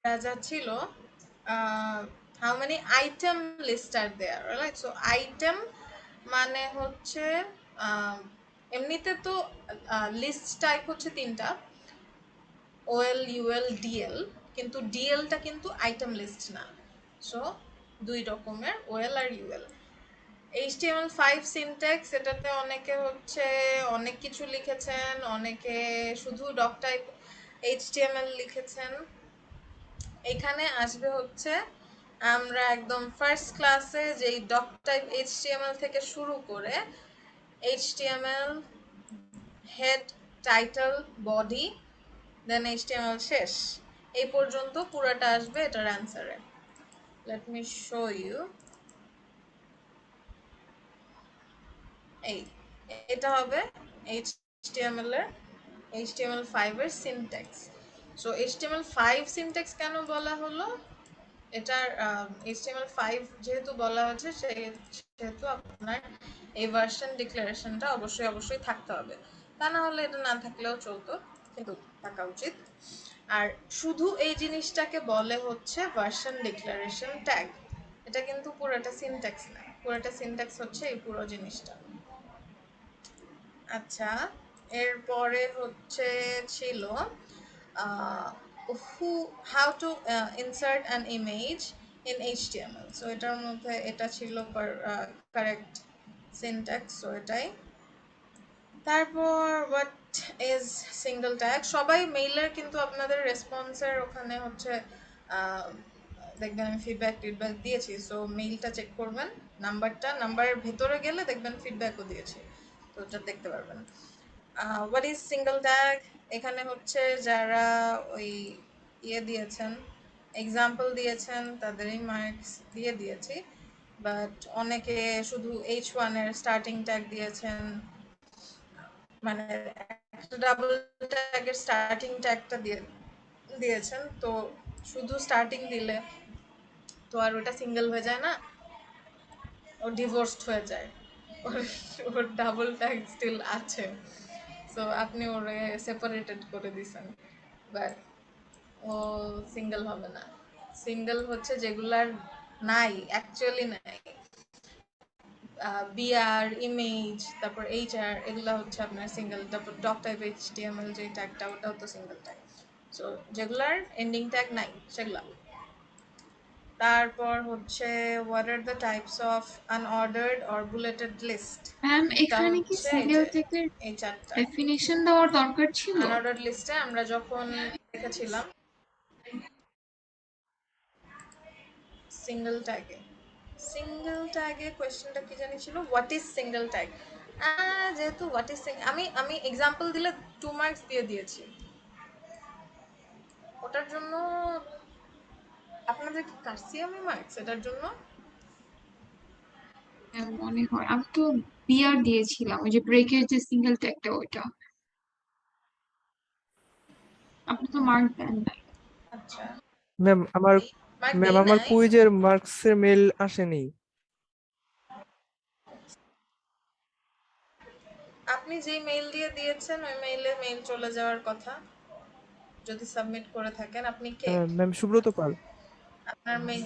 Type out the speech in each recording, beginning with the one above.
যা ছিল how many item list are there, right? So item মানে হচ্ছে এমনিতে তো লিস্ট টাইপ হচ্ছে তিনটা, ওএল, ইউএল, ডিএল, কিন্তু ডিএলটা কিন্তু আইটেম লিস্ট না। সো দুই রকমের, ওএল আর ইউএল। HTML5 সিনট্যাক্স, এটাতে অনেকে হচ্ছে অনেক কিছু লিখেছেন, অনেকে শুধু ডক টাইপ HTML লিখেছেন। এখানে আসবে হচ্ছে আমরা একদম ফার্স্ট ক্লাসে যেই ডক টাইপ HTML থেকে শুরু করে HTML head, title, body, then HTML শেষ, এই পর্যন্ত পুরোটা আসবে এটার অ্যান্সারে। Let me show you. এই এটা হবে HTML এর HTML5 এর সিনট্যাক্স। সো HTML5 সিনট্যাক্স কেন বলা হলো? এটার HTML5 যেহেতু বলা হচ্ছে সেহেতু আপনার এই ভার্সন ডিক্লারেশনটা অবশ্যই থাকতে হবে, তা না হলে এটা না থাকলেও চলতো, কিন্তু থাকা উচিত। আর শুধু এই জিনিসটাকে বলে হচ্ছে ভার্সন ডিক্লারেশন ট্যাগ, এটা কিন্তু পুরোটা সিনট্যাক্স না, পুরোটা সিনট্যাক্স হচ্ছে এই পুরো জিনিসটা। আচ্ছা, এরপরে হচ্ছে ছিল how to insert an image in HTML. So এটার মধ্যে এটা ছিল কারেক্ট সিনট্যাক্স, সো এটাই। তারপর হোয়াট ইজ সিঙ্গেল ট্যাগ? সবাই মেইলের কিন্তু আপনাদের রেসপন্সের ওখানে হচ্ছে দেখবেন আমি ফিডব্যাক দিয়েছি, সো মেইলটা চেক করবেন, নাম্বারের ভেতরে গেলে দেখবেন ফিডব্যাকও দিয়েছি, তো ওটা দেখতে পারবেন। What is single tag? এখানে হচ্ছে যারা ওই দিয়েছেন, এক্সাম্পল দিয়েছেন, তাদেরই মার্কস দিয়েছি, বাট অনেকে শুধু H1 এর স্টার্টিং ট্যাগ দিয়েছেন, মানে একটা ডাবল ট্যাগের স্টার্টিং ট্যাগটা দিয়েছেন, তো শুধু স্টার্টিং দিলে তো আর ওটা সিঙ্গেল হয়ে যায় না, ও ডিভোর্সড হয়ে যায়, ওর ডাবল ট্যাগ স্টিল আছে, সো আপনি ওরে সেপারেটেড করে দিছেন, বাট ও সিঙ্গেল হবে না। সিঙ্গেল হচ্ছে যেগুলার নাই, অ্যাকচুয়ালি নাই, বিআর, ইমেজ, তারপর এইচআর, এগুলা হচ্ছে আপনার সিঙ্গেল। তারপর ডক টাইপ HTML যে ট্যাগটা, ওটাও তো সিঙ্গেল ট্যাগ। সো যেগুলার এন্ডিং ট্যাগ নাই সেগুলা। তারপর হচ্ছে what are the types of unordered or bulleted list, ma'am এটা এখানে কি হচ্ছে সিঙ্গেল ট্যাগের এই চারটা। ডেফিনিশন দেওয়ার দরকার ছিল? আনঅর্ডার্ড লিস্টে আমরা যখন দেখেছিলাম সিঙ্গেল ট্যাগে কোয়েশ্চেনটা কি জানি ছিল, হোয়াট ইজ সিঙ্গেল ট্যাগ। যেহেতু হোয়াট ইজ আমি এক্সাম্পল দিলে 2 মার্কস দিয়েছি, ওটার জন্য আপনাদের কি কাটছি আমি মার্কস এটার জন্য? হ্যাঁ, মনে হয় আমি তো বিআর দিয়েছিলাম, ওই যে ব্রেকের যে সিঙ্গেল ট্যাগটা ওইটা। আপনি তো মার্ক দেন নাই। আচ্ছা, ম্যাম আমার মার্ক ম্যাম দেই আমার নাই। কুইজের মার্কসের মেল আসেনি। আপনি যেই মেইল দিয়েছেন ওই মেইল চলে যাওয়ার কথা, যদি সাবমিট করে থাকেন। আপনি কে? ম্যাম সুব্রত পাল। আপনার মেইল,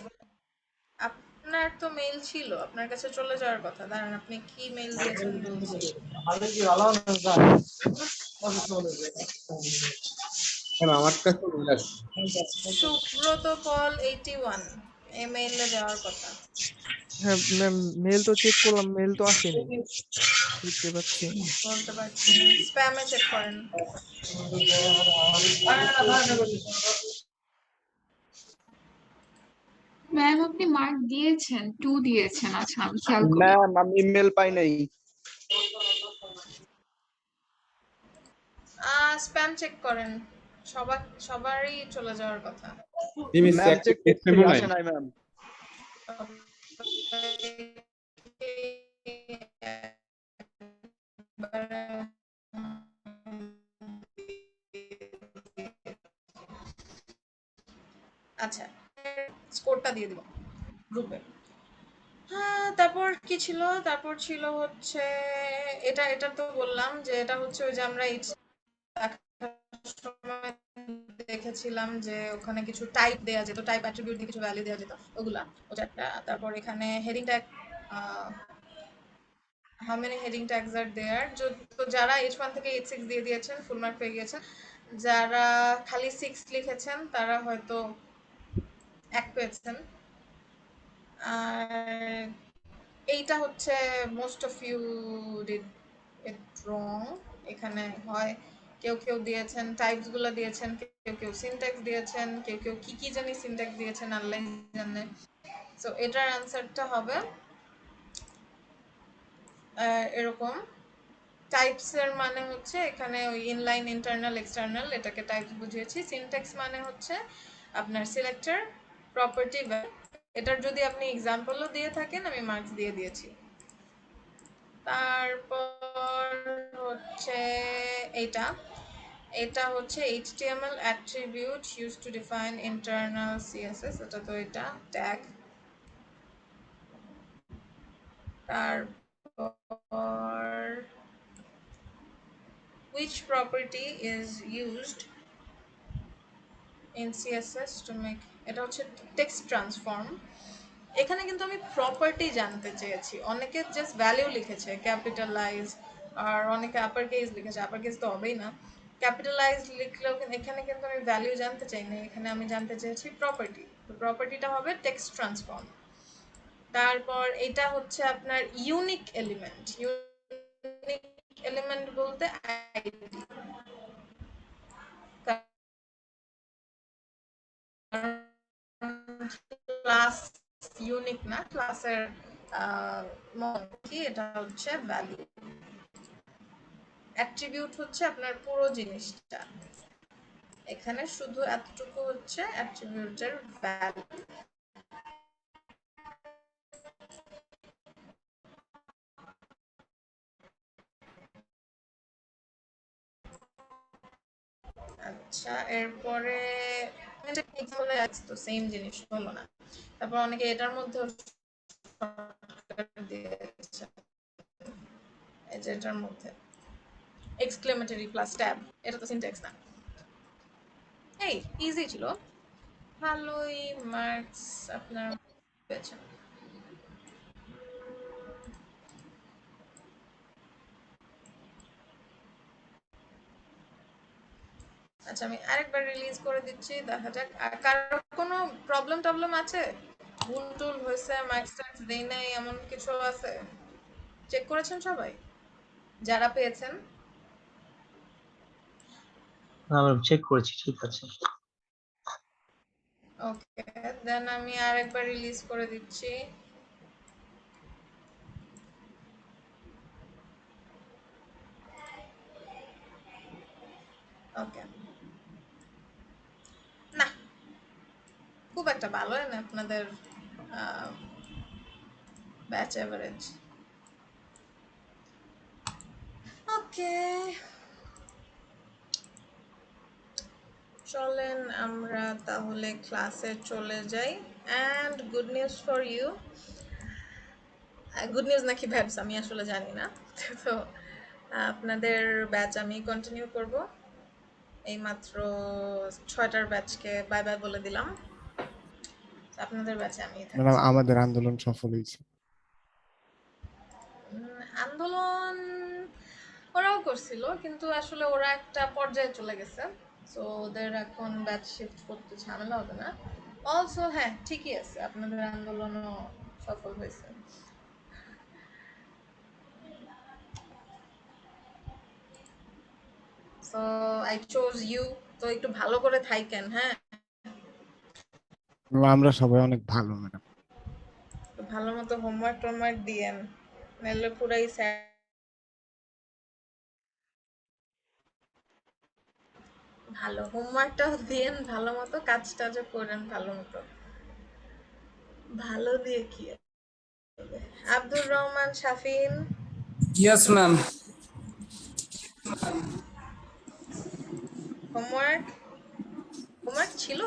আপনার তো মেইল ছিল, আপনার কাছে চলে যাওয়ার কথা। দাঁড়ান, আপনি কি মেইল দিয়েছেন বলছি। সুব্রত পল 81 এই মেইলে যাওয়ার কথা। হ্যাঁ ম্যাম, মেল তো চেক করলাম, মেল তো আসেনি, দেখতে পাচ্ছি। বলতে পারছি না, স্প্যামে চেক করেন। ম্যাম আপনি মার্ক দিয়েছেন, 2 দিয়েছেন। আচ্ছা আমি খেয়াল করি। ম্যাম আমি ইমেল পাই নাই। স্প্যাম চেক করেন, সবারই চলে যাওয়ার কথা। ম্যাম চেক করছি, আসে নাই ম্যাম। আচ্ছা, স্কোরটা দিয়ে দিব গ্রুপে। হ্যাঁ, তারপর কি ছিল? তারপর ছিল হচ্ছে এটা তো বললাম যে এটা হচ্ছে ওই যে আমরা সময় দেখেছিলাম যে ওখানে কিছু টাইপ দেয়া যেত, টাইপ অ্যাট্রিবিউট দিয়ে কিছু ভ্যালু দেওয়া যেত, ওগুলা ওটা একটা। তারপর এখানে heading tag, how many heading tags are there. তো যারা H1 থেকে H6 দিয়ে দিয়েছেন ফুল মার্ক পেয়ে গিয়েছেন, যারা খালি 6 লিখেছেন তারা হয়তো 1 পেয়েছেন। আর এইটা হচ্ছে most of you did it wrong. এখানে হয় কেউ কেউ দিয়েছেন টাইপস গুলো দিয়েছেন, কেউ কেউ সিনট্যাক্স দিয়েছেন, কেউ কেউ কি কি জানি সিনট্যাক্স দিয়েছেন আল্লাহ জানে। সো এটার অ্যান্সারটা হবে এরকম। টাইপস এর মানে হচ্ছে এখানে ওই ইনলাইন, ইন্টারনাল, এক্সটার্নাল, এটাকে টাইপস বুঝিয়েছি। সিনট্যাক্স মানে হচ্ছে আপনার সিলেক্টর, প্রপার্টি। এটার যদি আপনি এক্সাম্পলও দিয়ে থাকেন আমি মার্কস দিয়ে দিয়েছি। তারপর হচ্ছে এটা এটা হচ্ছে HTML attribute used to define internal CSS, এটা তো এটা ট্যাগ। তারপর which property is used in CSS to make, এটা হচ্ছে টেক্সট ট্রান্সফর্ম। এখানে কিন্তু আমি প্রপার্টি জানতে চেয়েছি, অনেকে জাস্ট ভ্যালিউ লিখেছে ক্যাপিটালাইজ, আর অনেকে আপার কেস লিখেছে, আপার কেস তো হবেই না, ক্যাপিটালাইজ লিখলেও এখানে কিন্তু আমি ভ্যালিউ জানতে চাই না, এখানে আমি জানতে চেয়েছি প্রপার্টি। তো প্রপার্টিটা হবে টেক্সট ট্রান্সফর্ম। তারপর এটা হচ্ছে আপনার ইউনিক এলিমেন্ট। ইউনিক এলিমেন্ট বলতে আইডি, ক্লাস ইউনিক না, ক্লাসের কি এটা হচ্ছে ভ্যালু। অ্যাট্রিবিউট হচ্ছে আপনার পুরো জিনিসটা, এখানে শুধু এতটুকু হচ্ছে অ্যাট্রিবিউটের ভ্যালু। আচ্ছা, এরপরে তো সেম জিনিস হলো না। তারপর অনেকে এটার মধ্যে দিয়েছে, এই যে এটার মধ্যে এক্সক্লেমেটরি প্লাস ট্যাব, এটা তো সিনট্যাক্স না। এই ইজি ছিল, ভালোই মার্কস আপনার পেয়েছেন। আচ্ছা, আমি আরেকবার রিলিজ করে দিচ্ছি, দেখা যাক। আর কারো কোনো প্রবলেম আছে, ভুল টুল হয়েছে, মার্কস টার্কস দেই নাই, এমন কিছু আছে? চেক করেছেন সবাই যারা পেয়েছেন? আমরা চেক করেছি, ঠিক আছে। ওকে, দেন আমি আরেকবার রিলিজ করে দিচ্ছি। ওকে, না খুব একটা ভালো না আপনাদের ব্যাচ এভারেজ। ওকে, চলেন আমরা তাহলে ক্লাসে চলে যাই। And good news for you, good news নাকি ব্যাড আমি আসলে জানি না। তো আপনাদের ব্যাচ আমি কন্টিনিউ করব, এইমাত্র 6টার ব্যাচকে বাই বাই বলে দিলাম, আপনাদের ব্যাচে আমি থাকছি। আমাদের আন্দোলন সফল হয়েছে। আন্দোলন ওরাও করছিল, কিন্তু আসলে ওরা একটা পর্যায়ে চলে গেছে, তো ওদের এখন ব্যাচ শিফট করতে ঝামেলা হবে না। অলসো হ্যাঁ, ঠিকই আছে, আপনাদের আন্দোলনও সফল হয়েছে। সো আই চোজ ইউ, তো একটু ভালো করে থাকেন, হ্যাঁ আমরা সবাই অনেক ভালো ম্যাডাম। ভালো মতো হোমওয়ার্ক টোমওয়ার্ক দিয়েন, নাহলে পুরাই স্যার। ভালো হোমওয়ার্কটাও দিয়েন, ভালো মতো কাজ টাজও করেন ভালো মতো। ভালো দিয়ে কি হবে? Abdur Rahman Shafin. Yes, ma'am. Homework homework ছিল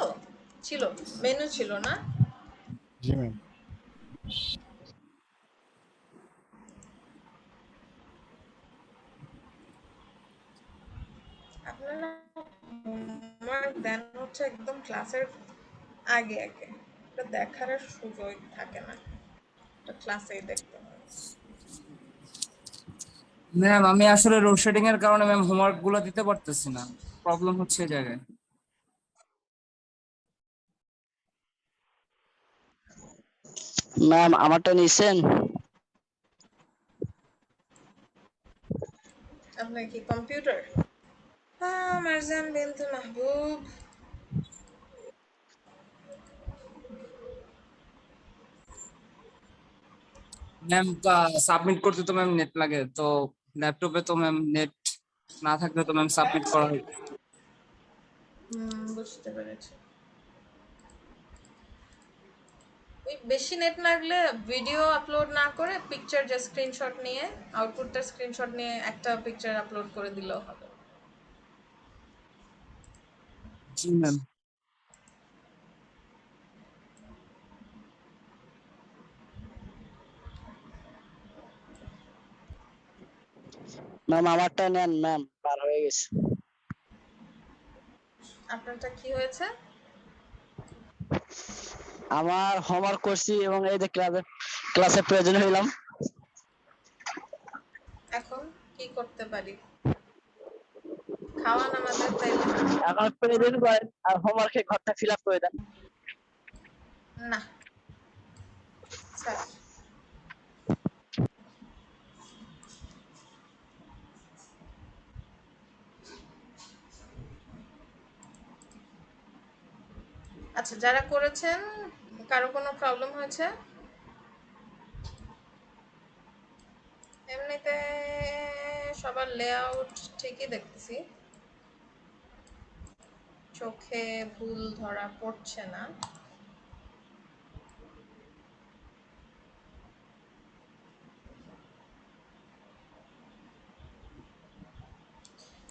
ছিল মেনু ছিল না? জি ম্যাম। আপনারা হোমওয়ার্ক দেন হচ্ছে একদম ক্লাসের আগে আগে, এটা দেখার আর সুযোগ থাকে না, এটা ক্লাসেই দেখতে হয়। ম্যাম আমি আসলে লোডশেডিং এর কারণে ম্যাম হোমওয়ার্ক গুলো দিতে পারতেছি না, প্রবলেম হচ্ছে এই জায়গায়। ম্যাম আমারটা নিছেন? আপনার কি কম্পিউটার? মারজান বিনতে মাহবুব। ম্যাম সাবমিট করতে তো ম্যাম নেট লাগে, তো ল্যাপটপে তো ম্যাম নেট না থাকলে তো ম্যাম সাবমিট করা হয়। বুঝতে পেরেছি। ওই বেশি নেট লাগলে ভিডিও আপলোড না করে পিকচার যে স্ক্রিনশট নিয়ে, আউটপুটটার স্ক্রিনশট নিয়ে একটা পিকচার আপলোড করে দিলেও হবে। জি ম্যাম। ম্যাম আমারটা নেন ম্যাম, পার হয়ে গেছে। আপনারটা কি হয়েছে? আমার হোমওয়ার্ক করছি এবং এই যে ক্লাসে প্রেজেন্ট হইলাম। এখন কি করতে পারি? খাওয়ান আমাদের তাইলে। এখন প্রেজেন্ট করেন আর হোমওয়ার্কের ঘরটা ফিল আপ করে দেন। না স্যার, আচ্ছা যারা করেছেন কারো কোনো প্রবলেম হয়েছে? এমনিতে সবার লেআউট ঠিকই দেখতেছি, চোখে ভুল ধরা পড়ছে না।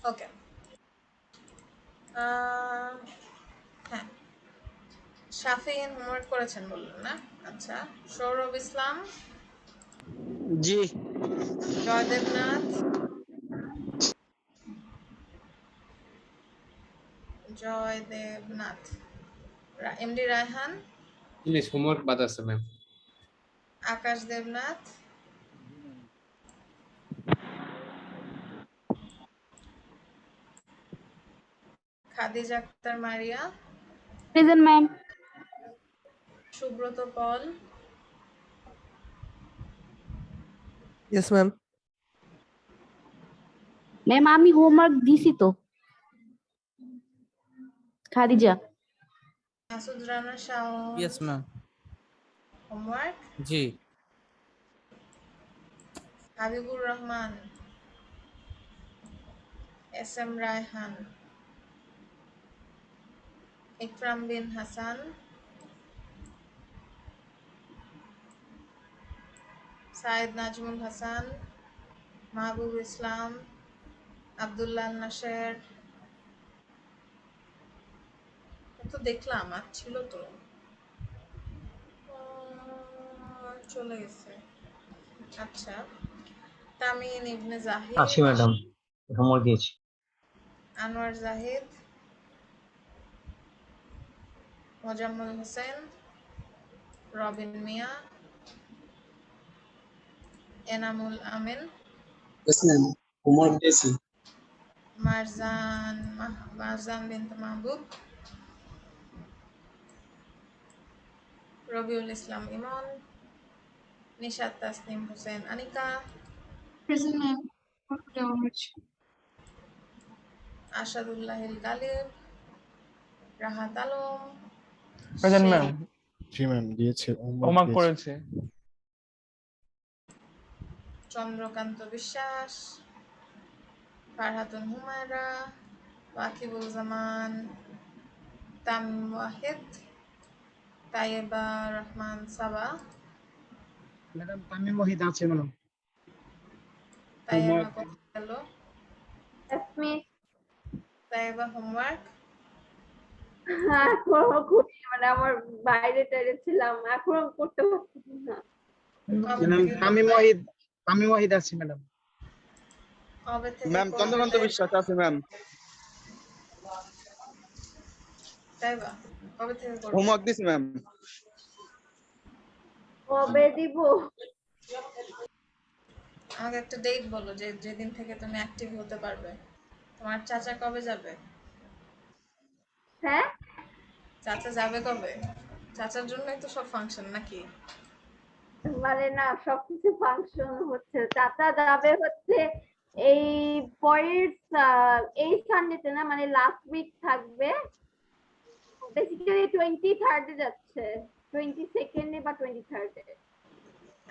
ওকে, হ্যাঁ শাফিন হোমওয়ার্ক করেছেন বললেন না? আচ্ছা, সৌরভ ইসলাম, জি। Joydebnath, MD Raihan, English homework বাদ আছে ma'am. Akash Debnath, Khadija Akter Maria, present ma'am. Subrata Paul, yes ma'am. Ma'am আমি হোমওয়ার্ক দিছি তো। Khadija. Masud Rana Shah, yes ma'am. Homework, জি। হাবিবুর রহমান, এস এম রায়হান, ইকরাম বিন হাসান, সাইদ নাজমুল হাসান, মাহবুব ইসলাম, আব্দুল্লাহ নাসের, তো দেখলাম আর ছিল তো, চলে গেছে। আচ্ছা, তামিন ইবনে জাহিদ, আছি ম্যাডাম, হোমওয়ার্ক দিয়েছি। Anwar Jahid, Mozammel Hossain, Robin Mia, Enamul Amin, yes ma'am, homework দিয়েছি। Marjan Binte Mahbub, Rabiul Islam Emon, Nishat Tasnim Hossain Anika, present ma'am. Asadullah Galib, Rahat Alam, present ma'am. জি ম্যাম দিয়েছে, হোমওয়ার্ক করেছে। চন্দ্রকান্ত বিশ্বাস, ফারহাতুন হুমায়রা, ওয়াকিবুল জামান, তামিম ওয়াহিদ, তাইয়েবা রহমান সাবা, ম্যাডাম তামিম ওয়াহিদ আছে ম্যাডাম। তাইয়েবা কোথায় গেল? তাইয়েবা হোমওয়ার্ক, এখনো করি, মানে আমার বাইরে টাইরে ছিলাম, এখনো করতে পারছি না। তামিম ওয়াহিদ আছে ম্যাডাম। কবে থেকে ম্যাম চন্দ্রকান্ত করবে? বিশ্বাস আছে ম্যাম। তাই বা কবে থেকে করবে? হোমওয়ার্ক দিছি ম্যাম। কবে দিব? আমাকে একটা ডেট বলো যে যেদিন থেকে তুমি অ্যাক্টিভ হতে পারবে। তোমার চাচা কবে যাবে? হ্যাঁ, চাচা যাবে কবে? চাচার জন্যই তো সব ফাংশন নাকি? মানে না সবকিছু ফাংশন হচ্ছে। চাচা যাবে হচ্ছে এই পরের এই সানডেতে না, মানে লাস্ট উইক থাকবে। বেসিক্যালি 23rd যাচ্ছে, 22nd বা 23rd।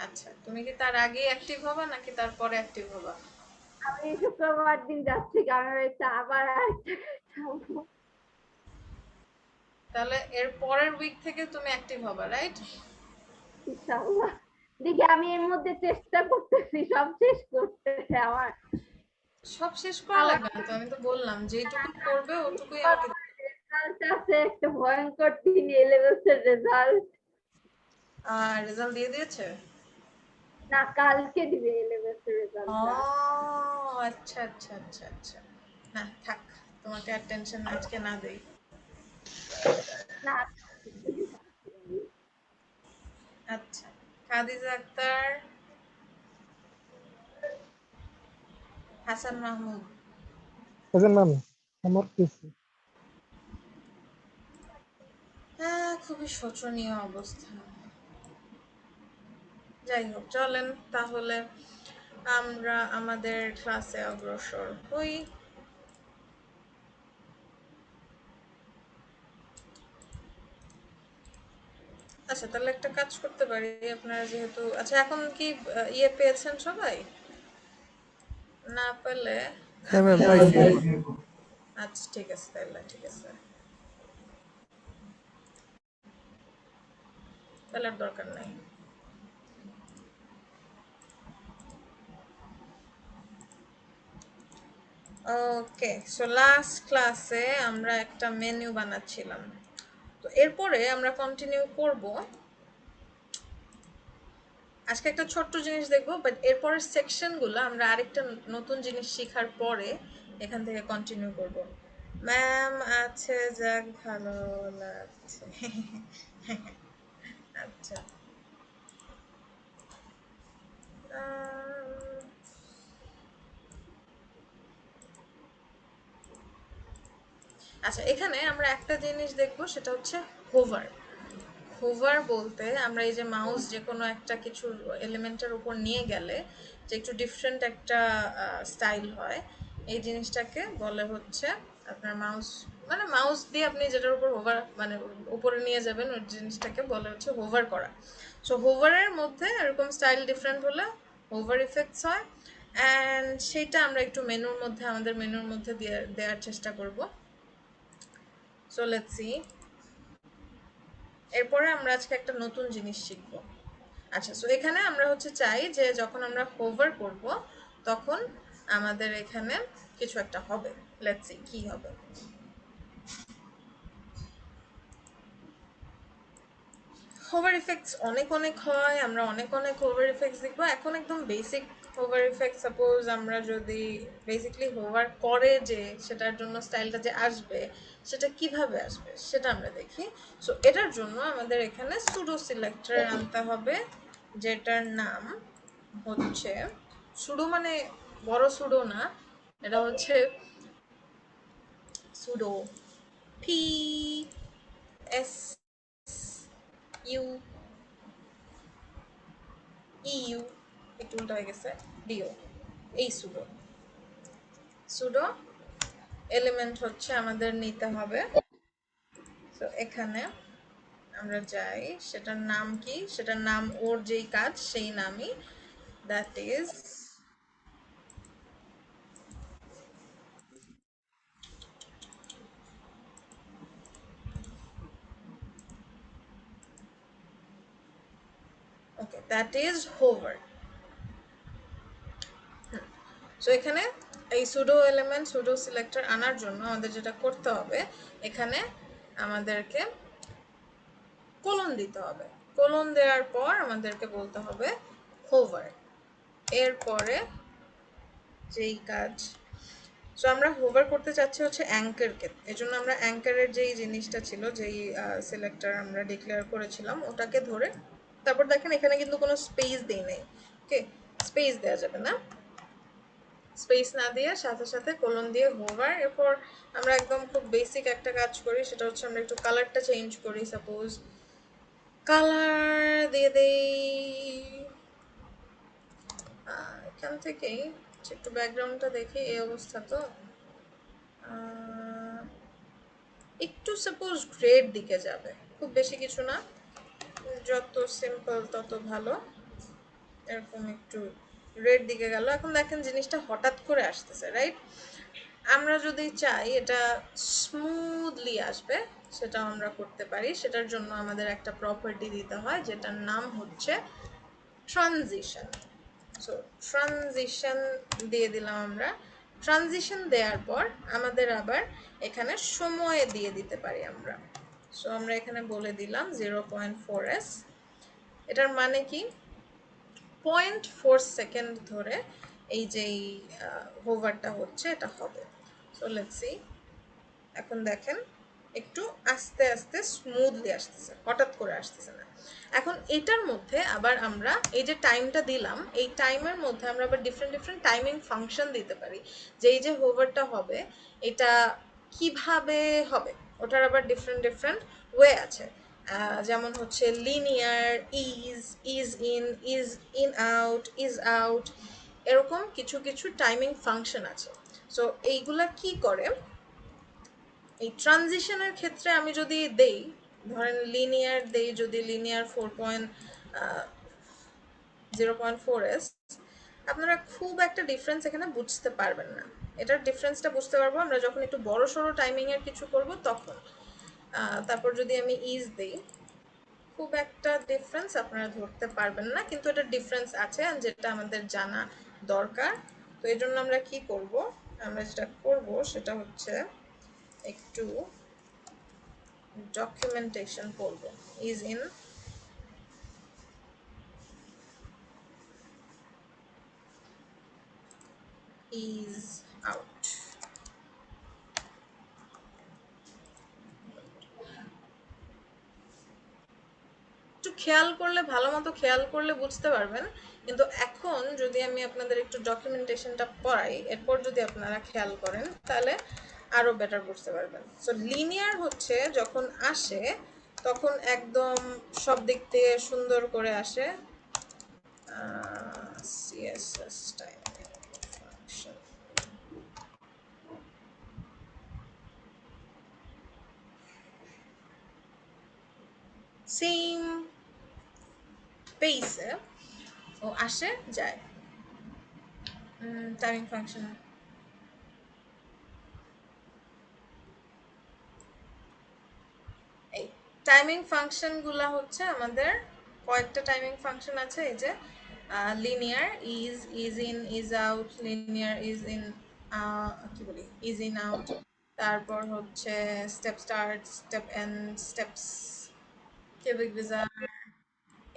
আচ্ছা, তুমি কি তার আগে অ্যাক্টিভ হবা নাকি তারপরে অ্যাক্টিভ হবা? আমি শুক্রবার দিন যাচ্ছি, কারণ এটা আবার আরেকটা যাবো। তাহলে এর পরের উইক থেকে তুমি অ্যাক্টিভ হবা, রাইট? ইনশাআল্লাহ। দেখি, আমি এর মধ্যে চেষ্টা করতেছি সব শেষ করতে। আমার সব শেষ করা লাগবে না তো, আমি তো বললাম যেটুকু করবে ওটুকুই আমাকে। রেজাল্ট আছে, একটা ভয়ঙ্কর দিন, A-levels এর রেজাল্ট। আর রেজাল্ট দিয়ে দিয়েছে? না, কালকে দিবে A-levels এর ও রেজাল্টটা। আচ্ছা আচ্ছা আচ্ছা আচ্ছা। না থাক, তোমাকে আর টেনশন আজকে না দেই। না, আচ্ছা, Khadija Akhtar, Hasan Mahmud. Present ma'am. Homework দিয়েছি। হ্যাঁ, খুবই শোচনীয় অবস্থা। যাই হোক, চলেন তাহলে আমরা আমাদের ক্লাসে অগ্রসর হই। আচ্ছা, তাহলে একটা কাজ করতে পারি। আপনারা যেহেতু আচ্ছা এখন কি ইয়ে পেয়েছেন সবাই? না পেলে হ্যাঁ ম্যাম পাইছি। আচ্ছা ঠিক আছে, তাহলে ঠিক আছে, তাহলে আর দরকার নাই। ওকে, সো লাস্ট ক্লাসে আমরা একটা মেনু বানাচ্ছিলাম, তো এরপরে আমরা কন্টিনিউ করব। আজকে একটা ছোট্ট জিনিস দেখবো, বাট এরপরের সেকশনগুলো আমরা আরেকটা নতুন জিনিস শেখার পরে এখান থেকে কন্টিনিউ করব। ম্যাম আছে, যাক ভালো লাগছে। আচ্ছা, আচ্ছা এখানে আমরা একটা জিনিস দেখব, সেটা হচ্ছে হোভার। হোভার বলতে আমরা এই যে মাউস যে কোনো একটা কিছু এলিমেন্টের উপর নিয়ে গেলে যে একটু ডিফারেন্ট একটা স্টাইল হয়, এই জিনিসটাকে বলে হচ্ছে আপনার মাউস, মানে মাউস দিয়ে আপনি যেটার উপর হোভার মানে উপরে নিয়ে যাবেন ওই জিনিসটাকে বলে হচ্ছে হোভার করা। সো হোভারের মধ্যে এরকম স্টাইল ডিফারেন্ট হলে হোভার ইফেক্টস হয়, অ্যান্ড সেটা আমরা একটু মেনুর মধ্যে আমাদের মেনুর মধ্যে দেওয়ার চেষ্টা করব। So let's see. এরপরে আমরা আজকে একটা নতুন জিনিস শিখব। আচ্ছা, সো এখানে আমরা হচ্ছে চাই যে যখন আমরা হোভার করব তখন আমাদের এখানে কিছু একটা হবে। লেটস সি কি হবে। হোভার ইফেক্টস অনেক অনেক হয়, আমরা অনেক অনেক হোভার ইফেক্টস দেখবো। এখন একদম বেসিক হোভার ইফেক্ট, সাপোজ আমরা যদি বেসিকলি হোভার করে যে সেটার জন্য স্টাইলটা যে আসবে সেটা কিভাবে আসবে সেটা আমরা দেখি। সো এটার জন্য আমাদের এখানে সুডো সিলেক্টর আনতে হবে, যেটার নাম হচ্ছে সুডো, মানে বড় সুডো না, এটা হচ্ছে pseudo p s u u, একটু উল্টা হয়ে গেছে, ডিও। এই সুডো সুডো এলিমেন্ট হচ্ছে আমাদের নিতে হবে। তো এখানে আমরা যাই, সেটার নাম কি, সেটার নাম ওর যেই কাজ সেই নামই, that is okay, that is hover. So এখানে এই সুডো এলিমেন্ট সুডো সিলেক্টর আনার জন্য আমাদের যেটা করতে হবে, এখানে আমাদেরকে কোলন দিতে হবে। কোলন দেওয়ার পর আমাদেরকে বলতে হবে হোভার। এরপরে যেই কাজ সো আমরা হোভার করতে চাচ্ছি হচ্ছে অ্যাঙ্কারকে, এই জন্য আমরা অ্যাঙ্কারের যেই জিনিসটা ছিল, যেই সিলেক্টর আমরা ডিক্লেয়ার করেছিলাম ওটাকে ধরে, তারপর দেখেন এখানে কিন্তু কোনো স্পেস দেই নাই। ওকে, স্পেস দেওয়া যাবে না, স্পেস না দিয়ে সাথে সাথে কোলন দিয়ে হোভার। এরপর আমরা একদম খুব বেসিক একটা কাজ করি, সেটা হচ্ছে আমরা একটু কালারটা চেঞ্জ করি। সাপোজ কালার দিয়ে দেই এখান থেকেই, একটু ব্যাকগ্রাউন্ডটা দেখি, এই অবস্থা তো একটু সাপোজ গ্রেড দিকে যাবে, খুব বেশি কিছু না, যত সিম্পল তত ভালো। এরকম একটু রেড দিকে গেল। এখন দেখেন জিনিসটা হঠাৎ করে আসতেছে, রাইট? আমরা যদি চাই এটা স্মুথলি আসবে, সেটাও আমরা করতে পারি। সেটার জন্য আমাদের একটা প্রপার্টি দিতে হয় যেটার নাম হচ্ছে ট্রানজিশন। সো ট্রানজিশন দিয়ে দিলাম আমরা। ট্রানজিশন দেওয়ার পর আমাদের আবার এখানে সময় দিয়ে দিতে পারি আমরা। সো আমরা এখানে বলে দিলাম 0.4s। এটার মানে কি, 0.4 সেকেন্ড ধরে এই যেই হোভারটা হচ্ছে এটা হবে। সো লেটস সি, এখন দেখেন একটু আস্তে আস্তে স্মুথলি আসতেছে, হঠাৎ করে আসতেছে না। এখন এটার মধ্যে আবার আমরা এই যে টাইমটা দিলাম, এই টাইমের মধ্যে আমরা আবার ডিফারেন্ট ডিফারেন্ট টাইমিং ফাংশন দিতে পারি, যে এই যে হোভারটা হবে এটা কিভাবে হবে, ওটার আবার ডিফারেন্ট ডিফারেন্ট ওয়ে আছে। যেমন হচ্ছে linear, ease in, ease out, is out, এরকম কিছু কিছু টাইমিং ফাংশন আছে। সো এইগুলা কি করে, এই ট্রানজিশনের ক্ষেত্রে আমি যদি দেই, ধরেন লিনিয়ার দেই, যদি লিনিয়ার 0.4s, আপনারা খুব একটা ডিফারেন্স এখানে বুঝতে পারবেন না। এটার ডিফারেন্সটা বুঝতে পারবো আমরা যখন একটু বড় সড়ো টাইমিংয়ের কিছু করব তখন। তারপর যদি আমি ইজ দেই, খুব একটা ডিফারেন্স আপনারা ধরতে পারবেন না, কিন্তু এটার ডিফারেন্স আছে যেটা আমাদের জানা দরকার। তো এই জন্য আমরা কি করব, আমরা যেটা করব সেটা হচ্ছে একটু ডকুমেন্টেশন করব। Is in, ease out. একটু খেয়াল করলে, ভালো মতো খেয়াল করলে বুঝতে পারবেন, কিন্তু এখন যদি আমি আপনাদের একটু ডকুমেন্টেশনটা পড়াই, এরপর যদি আপনারা খেয়াল করেন তাহলে আরো বেটার বুঝতে পারবেন। সো লিনিয়ার হচ্ছে যখন আসে তখন একদম সব দিক থেকে সুন্দর করে আসে। সিএসএস টাইম ফাংশন, সেম পেসে ও আসে যায়। টাইমিং ফাংশন, এই টাইমিং ফাংশনগুলো হচ্ছে আমাদের কয়েকটা টাইমিং ফাংশন আছে। এই যে linear, ease in, ease out, linear ease in, কি বলি, ইজ ইন আউট, তারপর হচ্ছে step start, step end, steps, cubic bezier,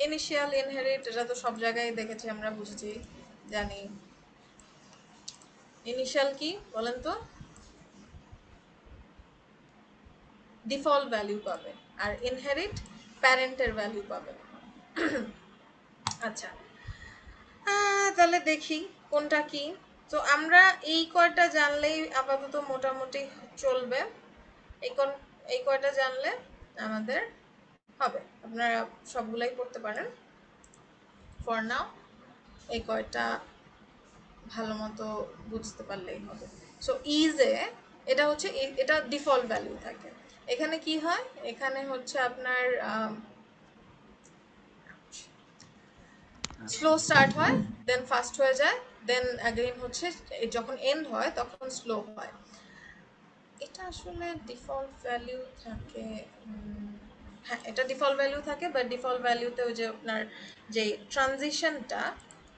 initial, inherit, এটা তো সব জায়গায় দেখেছি আমরা, বুঝেছি, জানি। ইনিশিয়াল কি বলেন তো? ডিফল্ট ভ্যালু পাবে, আর ইনহেরিট প্যারেন্টের ভ্যালু পাবে। আচ্ছা, তাহলে দেখি কোনটা কি। তো আমরা এই কয়টা জানলেই আপাতত মোটামুটি চলবে। এই কয়টা জানলে আমাদের হবে, আপনারা সবগুলাই করতে পারেন ফর নাও। এই কয়টা ভালো মতো বুঝতে পারলেই হবে। সো ইজে এটা হচ্ছে, এটা ডিফল্ট ভ্যালু থাকে। এখানে কি হয়, এখানে হচ্ছে আপনার স্লো স্টার্ট হয়, দেন ফাস্ট হয়ে যায়, দেন অ্যাগেইন হচ্ছে যখন এন্ড হয় তখন স্লো হয়। এটা আসলে ডিফল্ট ভ্যালু থাকে, হ্যাঁ এটা ডিফল্ট ভ্যালু থাকে, বাট ডিফল্ট ভ্যালুতে ওই যে আপনার যে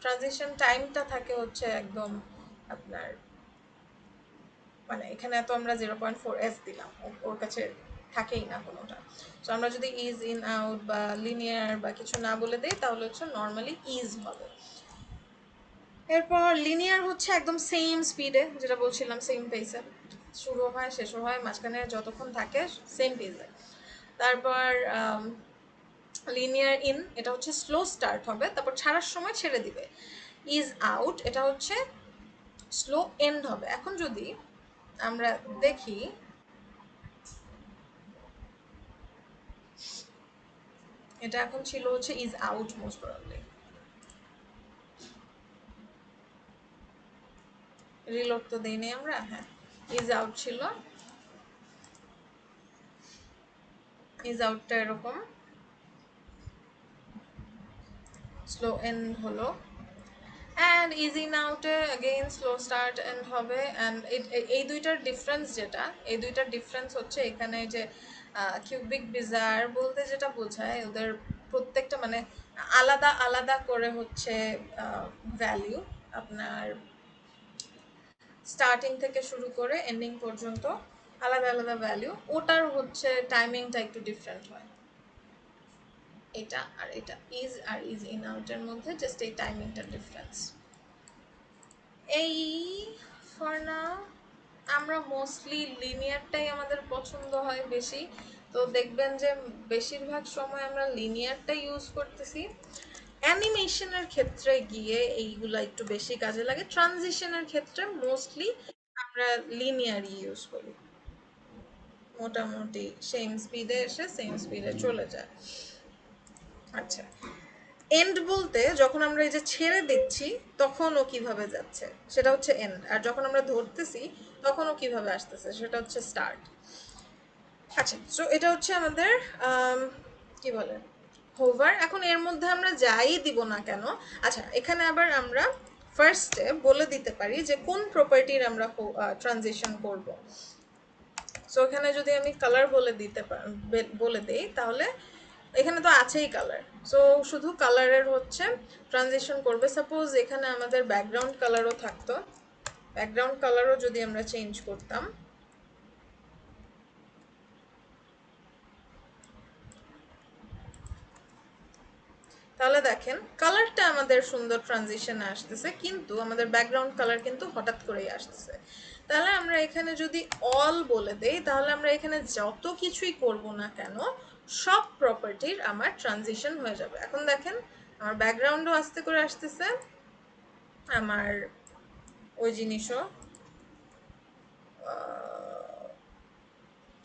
ট্রানজিশন টাইমটা থাকে হচ্ছে একদম আপনার, মানে এখানে তো আমরা 0.4s দিলাম, ওর কাছে থাকেই না কোনোটা। সো আমরা যদি ইজ ইন আউট বা লিনিয়ার বা কিছু না বলে দেই তাহলে হচ্ছে নর্মালি ইজ হবে। এরপর লিনিয়ার হচ্ছে একদম সেম স্পিডে, যেটা বলছিলাম সেম পেসে শুরু হয় শেষও হয়, মাঝখানে যতক্ষণ থাকে সেম পেসে। তারপর লিনিয়ার ইন, এটা হচ্ছে স্লো স্টার্ট হবে, তারপর ছাড়ার সময় ছেড়ে দিবে। ইজ আউট, এটা হচ্ছে স্লো এন্ড হবে। এখন যদি আমরা দেখি, এটা এখন ছিল হচ্ছে ease out most probably, reload তো দেইনি আমরা, হ্যাঁ ইজ আউট ছিল, ইজ আউটটা এরকম স্লো এন্ড হলো, অ্যান্ড ইজি নাউটে अगेन স্লো স্টার্ট এন্ড হবে। অ্যান্ড এই দুইটার ডিফারেন্স যেটা, এই দুইটার ডিফারেন্স হচ্ছে এখানে যে কিউবিক বিজার বলতে যেটা বোঝায় ওদের প্রত্যেকটা মানে আলাদা আলাদা করে হচ্ছে ভ্যালিউ, আপনার স্টার্টিং থেকে শুরু করে এন্ডিং পর্যন্ত আলাদা আলাদা ভ্যালিউ, ওটার হচ্ছে টাইমিংটা একটু ডিফারেন্ট হয়। এটা আর এটা ইজ আর ইজ ইন আউটের মধ্যে জাস্ট এই টাইমিংটার ডিফারেন্স। এই ফর নাও আমরা মোস্টলি লিনিয়ারটাই আমাদের পছন্দ হয় বেশি, তো দেখবেন যে বেশিরভাগ সময় আমরা লিনিয়ারটা ইউজ করতেছি। অ্যানিমেশনের ক্ষেত্রে গিয়ে এইগুলা একটু বেশি কাজে লাগে, ট্রানজিশনের ক্ষেত্রে মোস্টলি আমরা লিনিয়ারই ইউজ করি, মোটামুটি সেম স্পিডে এসে সেম স্পিডে চলে যায়। আচ্ছা, এন্ড বলতে যখন আমরা এই যে ছেড়ে দিচ্ছি তখন ও কিভাবে যাচ্ছে সেটা হচ্ছে এন্ড, আর যখন আমরা ধরতেছি তখন ও কিভাবে আসতেছে সেটা হচ্ছে স্টার্ট। আচ্ছা, সো এটা হচ্ছে আমাদের কি বলে হোভার। এখন এর মধ্যে আমরা যাই দিব না কেন, আচ্ছা এখানে আবার আমরা ফার্স্টে বলে দিতে পারি যে কোন প্রপার্টির আমরা ট্রানজিশন করব। সো এখানে যদি আমি কালার বলে দেই তাহলে এখানে তো আছেই কালার, সো শুধু কালারের হচ্ছে ট্রানজিশন করবে। সাপোজ এখানে আমাদের ব্যাকগ্রাউন্ড কালারও থাকতো, ব্যাকগ্রাউন্ড কালারও যদি আমরা চেঞ্জ করতাম, তাহলে দেখেন কালারটা আমাদের সুন্দর ট্রানজিশনে আসতেছে, কিন্তু আমাদের ব্যাকগ্রাউন্ড কালার কিন্তু হঠাৎ করেই আসতেছে। তাহলে আমরা এখানে যদি অল বলে দেই তাহলে আমরা এখানে যত কিছুই করব না কেন সব প্রপার্টির আমার ট্রানজিশন হয়ে যাবে। এখন দেখেন আমার ব্যাকগ্রাউন্ডও আস্তে করে আসতেছে, আমার ওই জিনিসও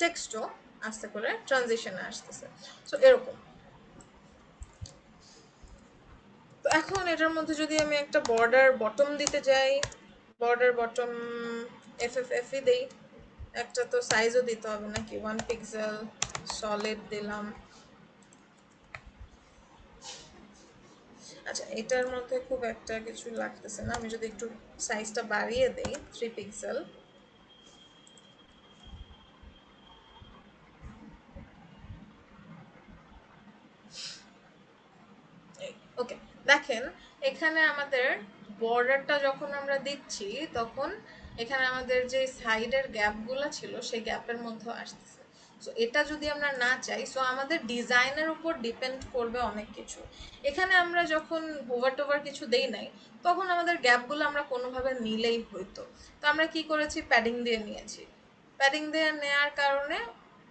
টেক্সটও আস্তে করে ট্রানজিশনে আসতেছে। সো এরকম। তো এখন এটার মধ্যে যদি আমি একটা বর্ডার বটম দিতে যাই, বর্ডার বটম এফএফএফই দেই, একটা তো সাইজও দিতে হবে নাকি, 1 পিক্সেল সলিড দিলাম। আচ্ছা, এটার মধ্যে খুব একটা কিছু লাগতেছে না, আমি যদি একটু সাইজটা বাড়িয়ে দেই 3 পিক্সেল, ওকে। দেখেন এখানে আমাদের বর্ডারটা যখন আমরা দিচ্ছি তখন এখানে আমাদের যে সাইডের গ্যাপগুলো ছিল সেই গ্যাপের মধ্যে আসতেছে। সো এটা যদি আমরা না চাই, সো আমাদের ডিজাইনের উপর ডিপেন্ড করবে অনেক কিছু। এখানে আমরা যখন হোভার টোভার কিছু দেই নাই তখন আমাদের গ্যাপগুলো আমরা কোনোভাবে নিলেই হইতো, তো আমরা কি করেছি, প্যাডিং দিয়ে নিয়েছি। প্যাডিং দিয়ে নেওয়ার কারণে,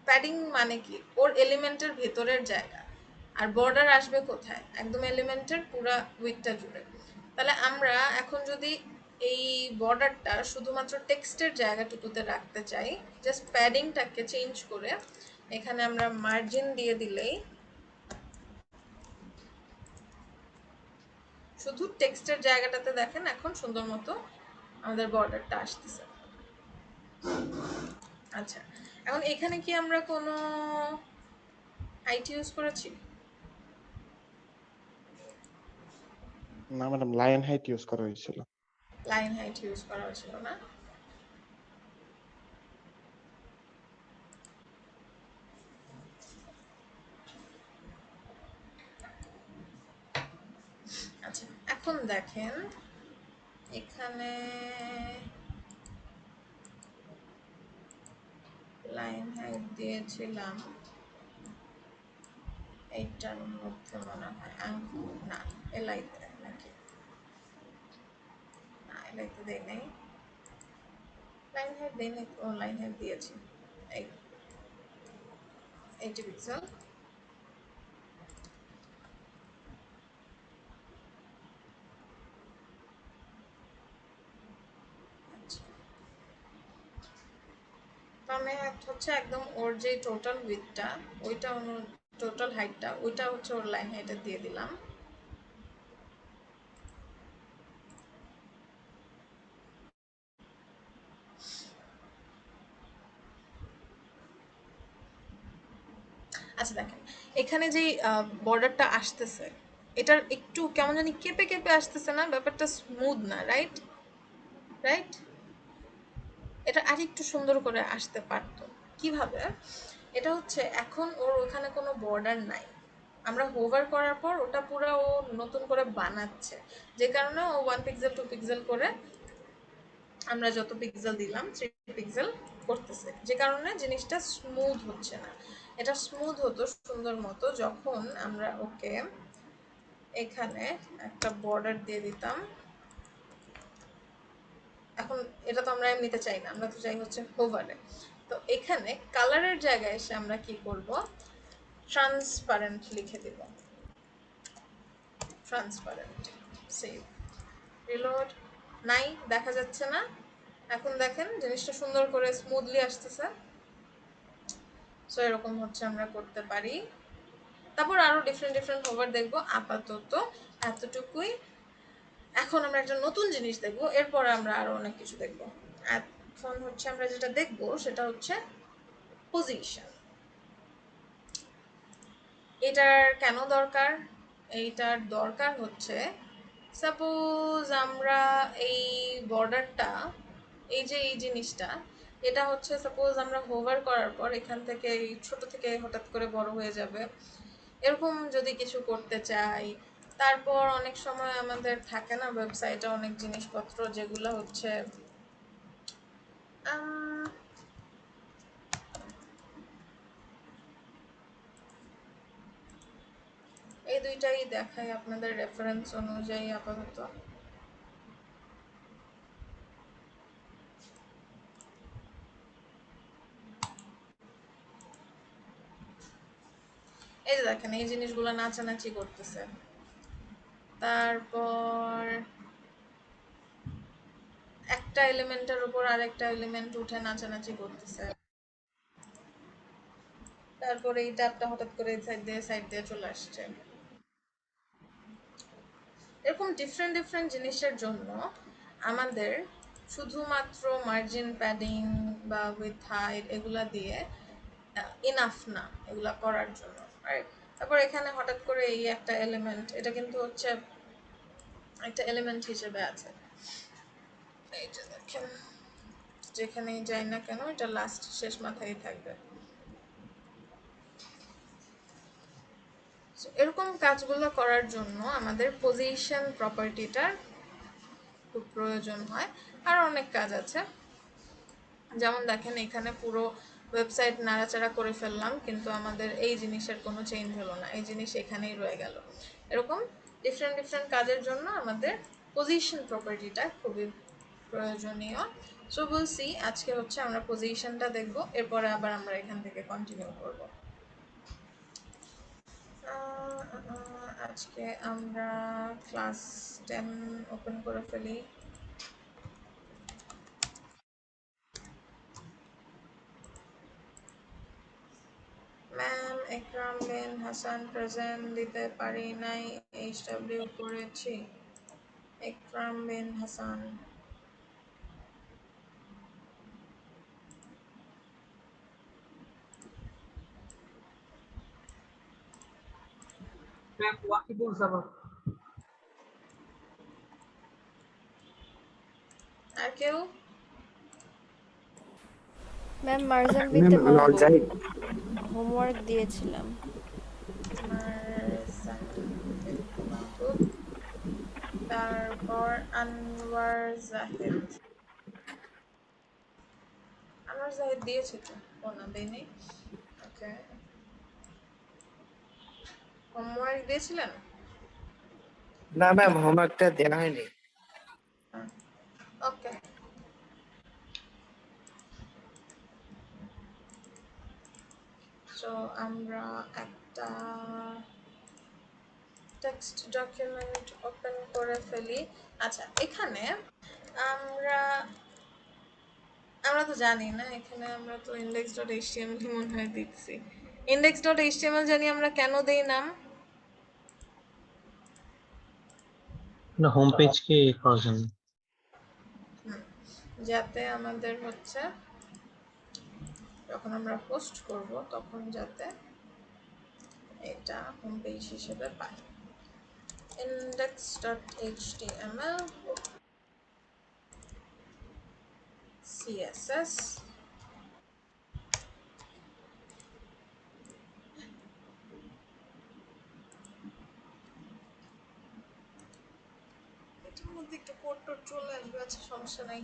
প্যাডিং মানে কি, ওর এলিমেন্টের ভেতরের জায়গা, আর বর্ডার আসবে কোথায়, একদম এলিমেন্টের পুরা উইকটা জুড়ে। তাহলে আমরা এখন যদি এই বর্ডারটা শুধুমাত্র টেক্সটের জায়গাটুকুতে রাখতে চাই, জাস্ট প্যাডিংটাকে চেঞ্জ করে এখানে আমরা মার্জিন দিয়ে দিলেই শুধু টেক্সটের জায়গাটাতে দেখেন এখন সুন্দর মতো আমাদের বর্ডারটা আসতেছে। আচ্ছা, এখন এখানে কি আমরা কোনো হাইট ইউজ করেছি? না ম্যাডাম, লাইন হাইট ইউজ করা হয়েছিল। লাইন হাইট ইউজ করা হয়েছিল না? আচ্ছা, এখন দেখেন এখানে লাইন হাইট দিয়েছিলাম এইটার মধ্যে মনে হয় না, এলাই নাকি, দেখাইতে দেই নাই, লাইন হাইট দেই নাই, ও লাইন হাইট দিয়েছি, এই 80 পিক্সেল। মানে হচ্ছে একদম ওর যে টোটাল উইডথটা ওইটা টোটাল হাইটটা ওইটা হচ্ছে ওর লাইন হাইটে দিয়ে দিলাম। আচ্ছা দেখেন এখানে যেই বর্ডারটা আসতেছে এটার একটু কেমন জানি কেঁপে কেঁপে আসতেছে না, ব্যাপারটা স্মুথ না, রাইট রাইট? এটা আর একটু সুন্দর করে আসতে পারতো। কিভাবে? এটা হচ্ছে এখন ওর ওখানে কোনো বর্ডার নাই, আমরা হোভার করার পর ওটা পুরো ও নতুন করে বানাচ্ছে, যে কারণে ও 1 পিক্সেল 2 পিক্সেল করে আমরা যত পিক্সেল দিলাম 3 পিক্সেল করতেছে, যে কারণে জিনিসটা স্মুথ হচ্ছে না। এটা স্মুথ হতো সুন্দর মতো যখন আমরা ওকে এখানে একটা বর্ডার দিয়ে দিতাম। এখন এটা তো আমরা নিতে চাই না, আমরা তো চাই হচ্ছে হোভারে। তো এখানে কালারের জায়গায় এসে আমরা কি করব, ট্রান্সপারেন্ট লিখে দিব, ট্রান্সপারেন্ট, সেভ, রিলোড, নাই দেখা যাচ্ছে না। এখন দেখেন জিনিসটা সুন্দর করে স্মুথলি আসতেছে। সো এরকম হচ্ছে আমরা করতে পারি। তারপর আরো ডিফারেন্ট ডিফারেন্ট হোভার দেখবো, আপাতত এতটুকুই। এখন আমরা একটা নতুন জিনিস দেখবো, এরপরে আমরা আরো অনেক কিছু দেখবো। এখন হচ্ছে আমরা যেটা দেখবো সেটা হচ্ছে পজিশন। এটার কেন দরকার? এইটার দরকার হচ্ছে সাপোজ আমরা এই বর্ডারটা, এই যে এই জিনিসটা, এটা হচ্ছে সাপোজ আমরা হোভার করার পর এখান থেকে ছোট থেকে হঠাৎ করে বড় হয়ে যাবে, এরকম যদি কিছু করতে চাই। তারপর অনেক সময় আমাদের থাকে না ওয়েবসাইটে অনেক জিনিসপত্র যেগুলো হচ্ছে এই দুইটাই দেখাই আপনাদের রেফারেন্স অনুযায়ী আপাতত। এই যে দেখেন এই জিনিসগুলো নাচানাচি করতেছে। তারপর একটা এলিমেন্টের উপর আরেকটা এলিমেন্ট উঠে নাচানাচি করতেছে। তারপরে এই ট্যাবটা হঠাৎ করে সাইড দিয়ে চলে আসছে। এরকম ডিফারেন্ট ডিফারেন্ট জিনিসের জন্য আমাদের শুধুমাত্র মার্জিন প্যাডিং বা উইথ হাইট এগুলা দিয়ে ইনাফ না এগুলা করার জন্য, রাইট? তারপর এখানে হঠাৎ করে এই একটা এলিমেন্ট, এটা কিন্তু হচ্ছে একটা এলিমেন্ট হিসেবে আছে, এই যে দেখেন যেখানেই যাই না কেন এটা লাস্ট শেষ মাথায় থাকবে। এরকম কাজগুলো করার জন্য আমাদের পজিশন প্রপার্টিটার খুব প্রয়োজন হয়। আর অনেক কাজ আছে, যেমন দেখেন এখানে পুরো ওয়েবসাইট নাড়াচাড়া করে ফেললাম কিন্তু আমাদের এই জিনিসের কোনো চেঞ্জ হলো না, এই জিনিস এখানেই রয়ে গেল। এরকম ডিফারেন্ট ডিফারেন্ট কাজের জন্য আমাদের পজিশন প্রপার্টিটা খুবই প্রয়োজনীয়। সো বলছি আজকে হচ্ছে আমরা পজিশনটা দেখব, এরপরে আবার আমরা এখান থেকে কন্টিনিউ করব। আজকে আমরা ক্লাস 10 ওপেন করে ফেলি। ম্যাম একরাম বিন হাসান প্রেজেন্ট দিতে পারি নাই, এইচডব্লিউ করেছি। একরাম বিন হাসান আর কেউ? ম্যাম মার্জান বিনতে মাহবুব হোমওয়ার্ক দিয়েছিলাম। মারজান বিনতে মাহবুব, তারপর আনোয়ার জাহিদ। আনোয়ার জাহিদ দিয়েছে তো? ও না দেয়নি। ওকে, হোমওয়ার্ক দিয়েছিলেন? না ম্যাম হোমওয়ার্কটা দেওয়া হয়নি। ওকে, সো আমরা একটা টেক্সট ডকুমেন্ট ওপেন করে ফেলি। আচ্ছা, এখানে আমরা আমরা তো জানি না, এখানে আমরা তো index.html মনে হয় দিচ্ছি। index.html জানি আমরা কেন দেই নাম? না, হোম পেজ কে করার জন্য। যাতে আমাদের হচ্ছে যখন আমরা পোস্ট করব তখন যাতে এটা হোম পেজ হিসেবে পাই। index.html css এটার মধ্যে একটু কোড টোড চলে আসবে, আচ্ছা সমস্যা নাই।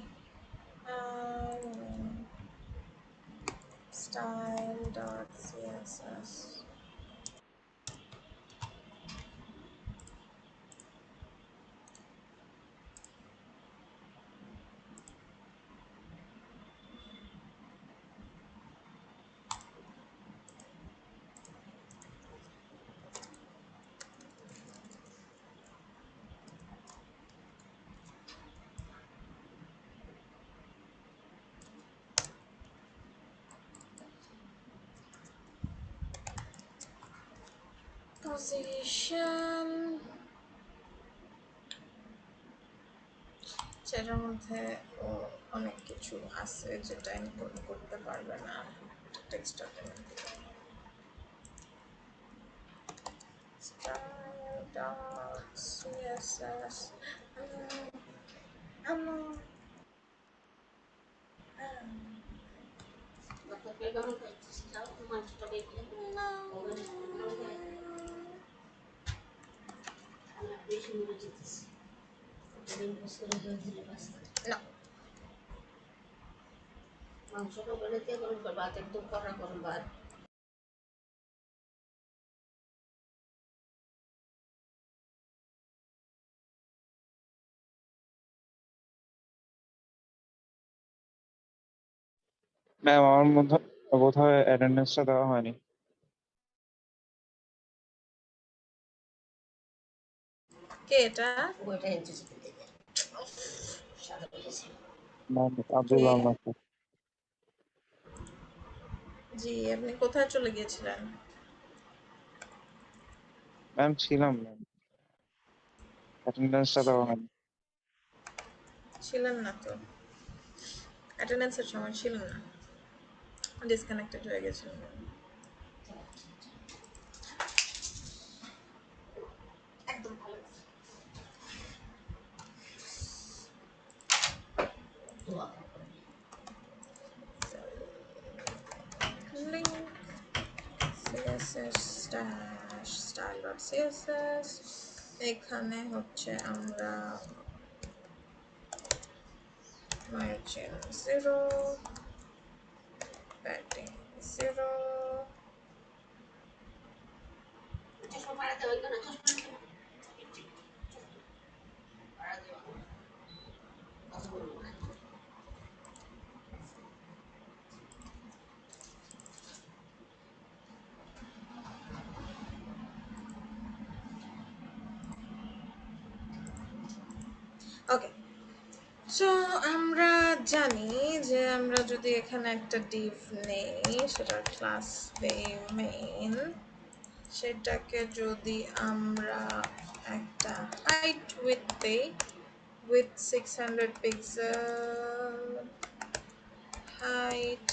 style.css position, যেটার মধ্যে অনেক কিছু আছে যেটা ইনপুট করতে পারবে না text document. style.css No. Ma'am আমার মধ্যে বোধহয় অ্যাটেন্ডেন্সটা দেওয়া হয়নি। কে এটা? ম্যাম কে? আব্দুল্লাহ নাসির। জি, আপনি কোথায় চলে গিয়েছিলেন? ম্যাম ছিলাম ম্যাম, অ্যাটেন্ডেন্সটা দেওয়া হয়নি। ছিলেন না তো, অ্যাটেন্ডেন্সের সময় ছিলেন না, ডিসকানেক্টেড হয়ে গেছিলেন। একদম ভালো। লিঙ্ক css dash style.css, এখানে হচ্ছে আমরা margin 0, padding 0, ওকে। সো আমরা জানি যে আমরা যদি এখানে একটা div নেই, সেটার ক্লাস দেই main, সেটাকে যদি আমরা একটা height width দেই, width 600 pixel, height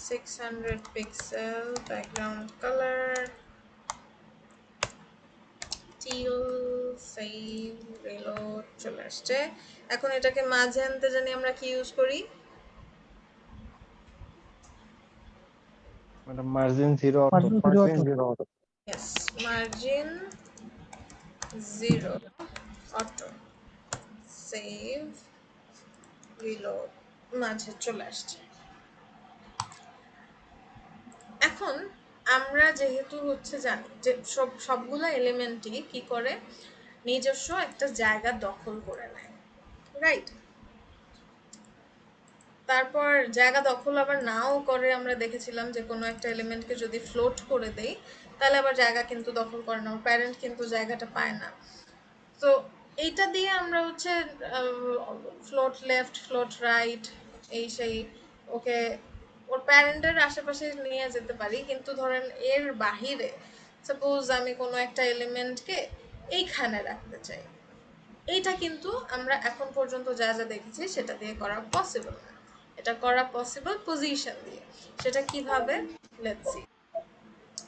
600 pixel, background color teal, save, reload, চলে আসছে। এখন এটাকে মাঝে আনতে জানি আমরা কি ইউজ করি? Madam margin 0 auto, margin 0 auto. Yes, margin 0 auto, save, reload, মাঝে চলে আসছে। এখন আমরা যেহেতু হচ্ছে জানি যে সবগুলা এলিমেন্টই কি করে নিজস্ব একটা জায়গা দখল করে নেয়, রাইট? তারপর জায়গা দখল আবার নাও করে, আমরা দেখেছিলাম যে কোনো একটা এলিমেন্টকে যদি ফ্লোট করে দেই তাহলে আবার জায়গা কিন্তু দখল করে না, প্যারেন্ট কিন্তু জায়গাটা পায় না। তো এইটা দিয়ে আমরা হচ্ছে ফ্লোট লেফট ফ্লোট রাইট এই সেই ওকে ওর প্যারেন্টের আশেপাশে নিয়ে যেতে পারি, কিন্তু ধরেন এর বাহিরে সাপোজ আমি কোনো একটা এলিমেন্টকে এইখানে রাখতে চাই, এইটা কিন্তু আমরা এখন পর্যন্ত যা যা দেখেছি সেটা দিয়ে করা পসিবল না। এটা করা পসিবল পজিশন দিয়ে। সেটা কিভাবে, লেটস সি।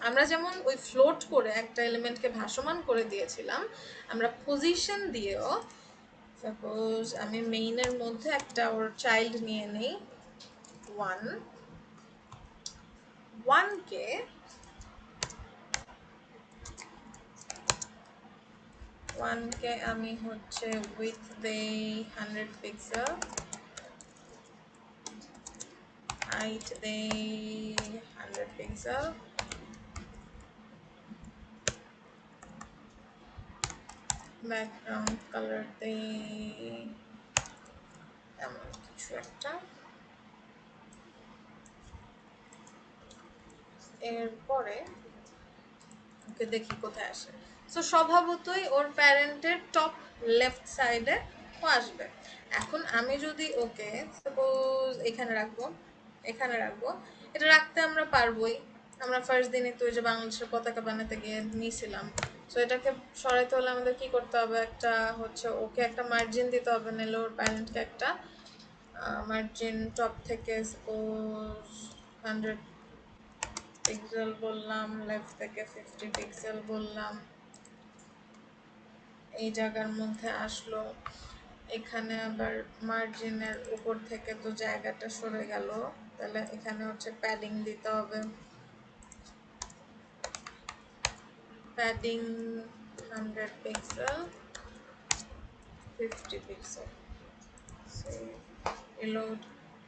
আমরা যেমন ওই ফ্লোট করে একটা এলিমেন্টকে ভাসমান করে দিয়েছিলাম, আমরা পজিশন দিয়েও সাপোজ আমি মেইনের মধ্যে একটা ওর চাইল্ড নিয়ে নেই 1 কে আমি হচ্ছে উইথ দেই 100 পিক্সেল, height দেই 100 পিক্সেল, ব্যাকগ্রাউন্ড কালার দেই এমন কিছু একটা। এরপরে ওকে দেখি কোথায় আসে। সো স্বভাবতই ওর প্যারেন্টের টপ লেফট সাইডে ও আসবে। এখন আমি যদি ওকে সাপোজ এখানে রাখবো, এটা রাখতে আমরা পারবোই, আমরা ফার্স্ট দিনই তো ওই যে বাংলাদেশের পতাকা বানাতে গিয়ে নিয়েছিলাম। সো এটাকে সরাইতে হলে আমাদের কি করতে হবে, একটা হচ্ছে ওকে একটা মার্জিন দিতে হবে, নাহলে ওর প্যারেন্টকে একটা মার্জিন টপ থেকে সাপোজ 100 পিক্সেল বললাম, লেফট থেকে 50 পিক্সেল বললাম, এই জায়গার মধ্যে আসলো। এখানে আবার মার্জিনের উপর থেকে তো জায়গাটা সরে গেল, তাহলে এখানে হচ্ছে প্যাডিং দিতে হবে, প্যাডিং 100 পিক্সেল 50 পিক্সেল। রিলোড,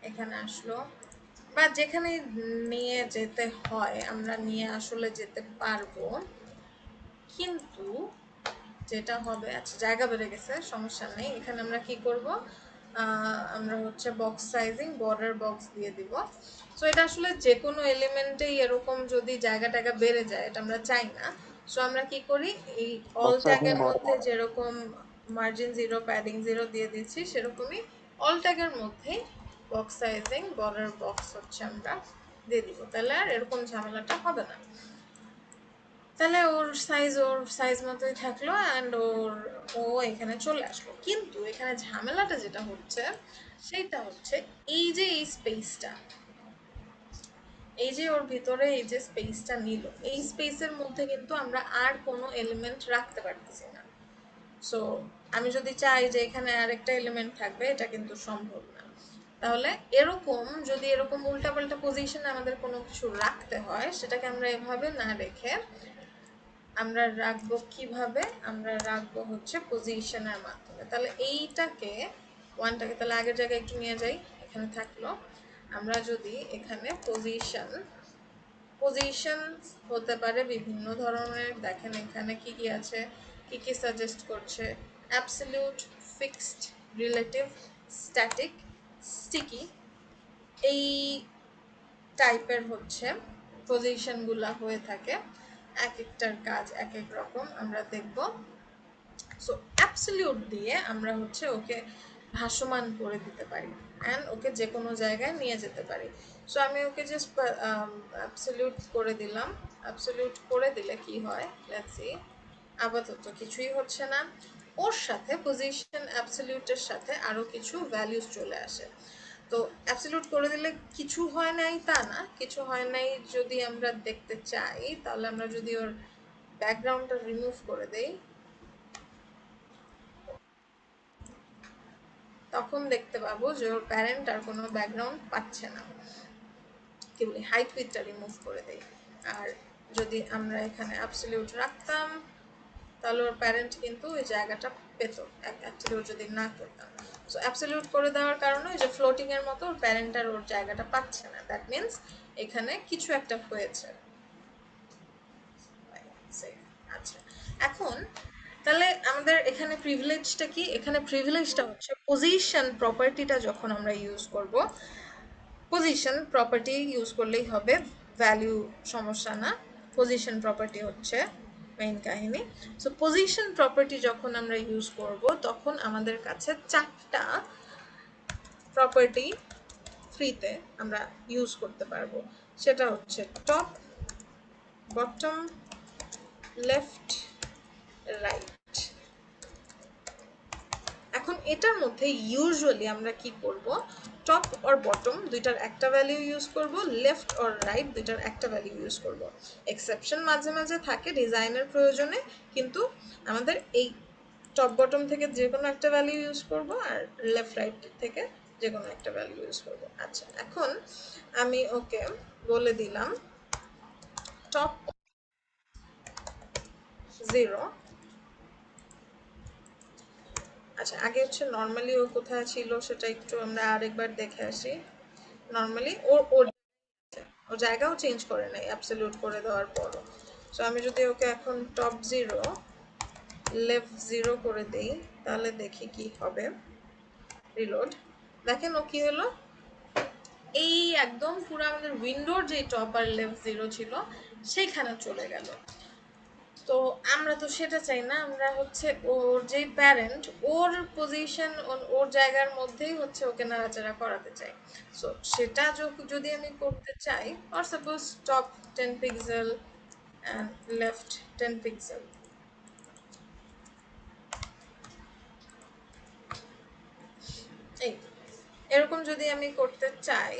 এখানে আসলো, বা যেখানে নিয়ে যেতে হয় আমরা নিয়ে আসলে যেতে পারবো। কিন্তু যেটা হবে, আচ্ছা জায়গা বেড়ে গেছে, সমস্যা নেই। এখানে আমরা কি করব, আমরা হচ্ছে বক্স সাইজিং বর্ডার বক্স দিয়ে দিব। সো এটা আসলে যে কোনো এলিমেন্টেই এরকম যদি জায়গা টায়গা বেড়ে যায়, এটা আমরা চাই না। সো আমরা কি করি, এই অল ট্যাগের মধ্যে যেরকম মার্জিন 0 প্যাডিং 0 দিয়ে দিচ্ছি, সেরকমই অল ট্যাগের মধ্যে বক্স সাইজিং বর্ডার বক্স হচ্ছে আমরা দিয়ে দিব, তাহলে আর এরকম ঝামেলাটা হবে না। তাহলে ওর সাইজ মতোই থাকলো অ্যান্ড ও এখানে চলে আসলো। কিন্তু এখানে ঝামেলাটা যেটা হচ্ছে সেটা হচ্ছে এই যে এই স্পেসটা, এই যে ওর ভিতরে এই যে স্পেসটা নিল, এই স্পেসের মধ্যে কিন্তু আমরা আর কোনো এলিমেন্ট রাখতে পারতেছি না। সো আমি যদি চাই যে এখানে আরেকটা এলিমেন্ট থাকবে, এটা কিন্তু সম্ভব না। তাহলে এরকম যদি এরকম উল্টাপাল্টা পজিশনে আমাদের কোনো কিছু রাখতে হয়, সেটাকে আমরা এভাবে না রেখে আমরা রাখবো কিভাবে, আমরা রাখবো হচ্ছে পজিশনের মাধ্যমে। তাহলে এইটাকে ওয়ানটাকে তাহলে আগের জায়গায় একটু নিয়ে যাই, এখানে থাকলো। আমরা যদি এখানে পজিশন হতে পারে বিভিন্ন ধরনের, দেখেন এখানে কি কি আছে, কি কি সাজেস্ট করছে, absolute, fixed, relative, static, sticky, এই টাইপের হচ্ছে পজিশনগুলো হয়ে থাকে। এক একটার কাজ এক এক রকম আমরা দেখব। সো অ্যাবসলিউট দিয়ে আমরা হচ্ছে ওকে ভাসমান করে দিতে পারি অ্যান্ড ওকে যে কোনো জায়গায় নিয়ে যেতে পারি। সো আমি ওকে জাস্ট অ্যাবসলিউট করে দিলাম। অ্যাবসলিউট করে দিলে কি হয়, লেটস সি। আপাতত কিছুই হচ্ছে না। ওর সাথে পজিশন অ্যাবসলিউটের সাথে আরও কিছু ভ্যালুস চলে আসে। তো অ্যাবসলিউট করে দিলে কিছু হয় নাই তা না, কিছু হয় নাই যদি আমরা দেখতে চাই, তাহলে আমরা যদি ওর ব্যাকগ্রাউন্ডটা রিমুভ করে দেই, তখন দেখতে পাবো যে ওর প্যারেন্ট আর কোনো ব্যাকগ্রাউন্ড পাচ্ছে না। কি বলি, হাইট উইথটা রিমুভ করে দেই। আর যদি আমরা এখানে অ্যাবসলিউট রাখতাম, তাহলে ওর প্যারেন্ট কিন্তু ওই জায়গাটা পেত, অ্যাবসলিউট যদি না করতাম। সো অ্যাবসলিউট করে দেওয়ার কারণে ওই যে ফ্লোটিং এর মতো ওর প্যারেন্ট আর ওর জায়গাটা পাচ্ছে না। দ্যাট মিনস এখানে কিছু একটা হয়েছে। আচ্ছা, এখন তাহলে আমাদের এখানে প্রিভিলেজটা কি, এখানে প্রিভিলেজটা হচ্ছে পজিশন প্রপার্টিটা যখন আমরা ইউজ করব, পজিশন প্রপার্টি ইউজ করলেই হবে, ভ্যালু সমস্যা না। পজিশন প্রপার্টি হচ্ছে মেইন কাহিনী। সো পজিশন প্রপার্টি যখন আমরা ইউজ করব তখন আমাদের কাছে 4টা প্রপার্টি ফ্রিতে আমরা ইউজ করতে পারবো। সেটা হচ্ছে টপ, বটম, লেফট, রাইট। এখন এটার মধ্যে ইউজুয়ালি আমরা কি করব, টপ আর বটম দুইটার একটা ভ্যালু ইউজ করব, লেফট আর রাইট দুইটার একটা ভ্যালু ইউজ করব। এক্সেপশন মাঝে মাঝে থাকে ডিজাইনের প্রয়োজনে, কিন্তু আমাদের এই টপ বটম থেকে যে কোনো একটা ভ্যালু ইউজ করব আর লেফট রাইট থেকে যে কোনো একটা ভ্যালু ইউজ করব। আচ্ছা, এখন আমি ওকে বলে দিলাম টপ 0। আচ্ছা, আগে হচ্ছে নর্মালি ও কোথায় ছিল সেটা একটু আমরা আরেকবার দেখে আসি। নর্মালি ওর জায়গাও চেঞ্জ করে নাই অ্যাবসলিউট করে দেওয়ার পরও। সো আমি যদি ওকে এখন টপ 0 লেফট 0 করে দেই তাহলে দেখি কি হবে। রিলোড, দেখেন ও কি হলো, এই একদম পুরো আমাদের উইন্ডোর যে টপ আর লেফট 0 ছিল সেইখানে চলে গেল। তো আমরা তো সেটা চাই না, আমরা হচ্ছে ওর যে প্যারেন্ট ওর পজিশন ওর জায়গার মধ্যেই হচ্ছে ওকে নাড়াচাড়া করাতে চাই। সো সেটা যদি আমি করতে চাই, or suppose top 10 pixel and left 10 pixel, এই এরকম যদি আমি করতে চাই,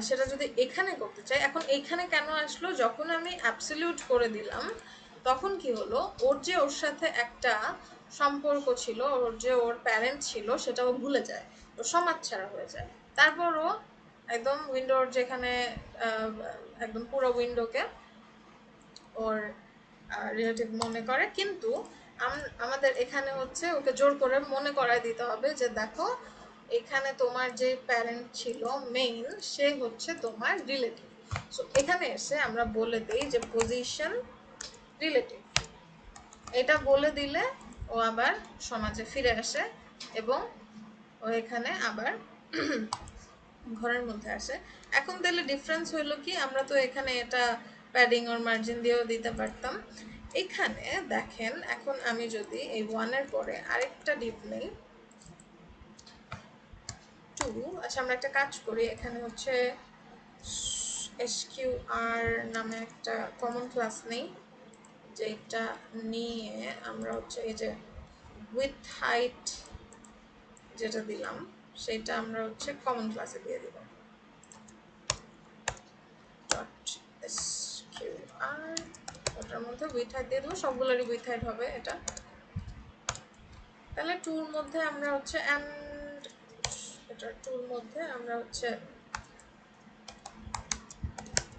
সেটা যদি এখানে করতে চাই, এখন এইখানে কেন আসলো, যখন আমি অ্যাবসলিউট করে দিলাম তখন কি হলো, ওর সাথে একটা সম্পর্ক ছিল, ওর প্যারেন্ট ছিল সেটা ও ভুলে যায়, ও সমাজ ছাড়া হয়ে যায়। তারপর ও একদম উইন্ডোর যেখানে একদম পুরো উইন্ডোকে ওর রিলেটিভ মনে করে, কিন্তু আমাদের এখানে হচ্ছে ওকে জোর করে মনে করায় দিতে হবে যে দেখো এখানে তোমার যে প্যারেন্ট ছিল মেইন, সে হচ্ছে তোমার রিলেটিভ। সো এখানে এসে আমরা বলে দেই যে পজিশন রিলেটিভ, এটা বলে দিলে ও আবার সমাজে ফিরে আসে এবং ও এখানে আবার ঘরের মধ্যে আসে। এখন তাহলে ডিফারেন্স হলো কি, আমরা তো এখানে এটা প্যাডিং আর মার্জিন দিয়েও দিতে পারতাম। এখানে দেখেন এখন আমি যদি এই 1 এর পরে আরেকটা ডিপ নেই 2, আচ্ছা আমরা একটা কাজ করি, এখানে হচ্ছে SQR নামে একটা কমন ক্লাস নেই, যেটা নিয়ে আমরা হচ্ছে এই যে উইথ হাইট যেটা দিলাম সেটা আমরা হচ্ছে কমন ক্লাসে দিয়ে দিব। SQR ওটার মধ্যে উইথ হাইট দিয়ে দেবো, সবগুলোরই উইথ হাইট হবে এটা। তাহলে টুর মধ্যে আমরা হচ্ছে এটা টুর মধ্যে আমরা হচ্ছে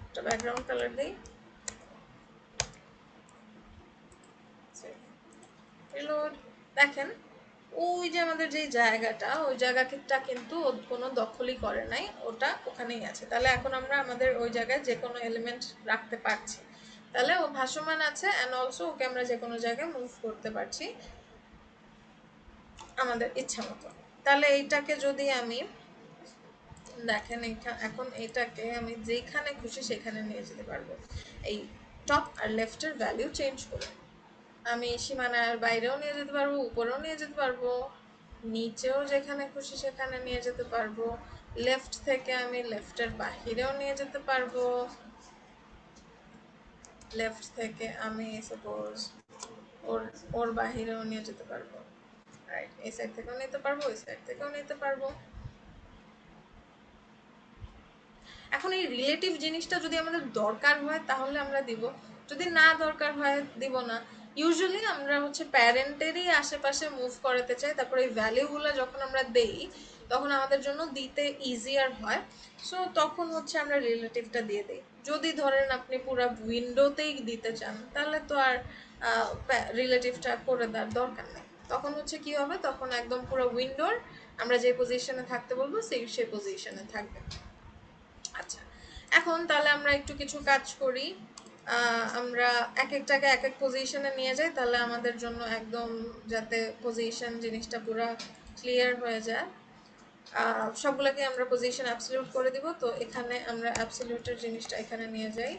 একটা ব্যাকগ্রাউন্ড কালার দিই। রিলোড, দেখেন ওই যে আমাদের যে জায়গাটা, ওই জায়গাটা কিন্তু কোনো দখলই করে নাই, ওটা ওখানেই আছে। তাহলে এখন আমরা আমাদের ওই জায়গায় যে কোনো এলিমেন্ট রাখতে পারছি, তাহলে ও ভাসমান আছে অ্যান্ড অলসো ওকে আমরা যে কোনো জায়গায় মুভ করতে পারছি আমাদের ইচ্ছা মতো। তাহলে এইটাকে যদি আমি দেখেন এখন এটাকে আমি যেখানে খুশি সেখানে নিয়ে যেতে পারবো, এই টপ আর লেফটের ভ্যালু চেঞ্জ করে আমি সীমানার বাইরেও নিয়ে যেতে পারবো, উপরেও নিয়ে যেতে পারবো, নিচেও যেখানে খুশি সেখানে নিয়ে যেতে পারবো, লেফট থেকে আমি লেফটের বাহিরেও নিয়ে যেতে পারবো, লেফট থেকে আমি সাপোজ ওর বাহিরেও নিয়ে যেতে পারবো, রাইট এই সাইড থেকেও নিতে পারবো, ওই সাইড থেকেও নিতে পারবো। এখন এই রিলেটিভ জিনিসটা যদি আমাদের দরকার হয় তাহলে আমরা দিব, যদি না দরকার হয় দিব না। ইউজুয়ালি আমরা হচ্ছে প্যারেন্টেরই আশেপাশে মুভ করাতে চাই, তারপর এই ভ্যালুগুলো যখন আমরা দেই তখন আমাদের জন্য দিতে ইজিয়ার হয়। সো তখন হচ্ছে আমরা রিলেটিভটা দিয়ে দিই। যদি ধরেন আপনি পুরো উইন্ডোতেই দিতে চান তাহলে তো আর রিলেটিভটা করে দেওয়ার দরকার নেই। তখন হচ্ছে কি হবে, তখন একদম পুরো উইন্ডোর আমরা যে পজিশনে থাকতে বলবো সেই পজিশনে থাকবে। আচ্ছা, এখন তাহলে আমরা একটু কিছু কাজ করি, আমরা এক একটাকে এক এক পজিশনে নিয়ে যাই, তাহলে আমাদের জন্য একদম যাতে পজিশন জিনিসটা পুরো ক্লিয়ার হয়ে যায়। সবগুলোকে আমরা পজিশন অ্যাবসলিউট করে দিব। তো এখানে আমরা অ্যাবসলিউটের জিনিসটা এখানে নিয়ে যাই,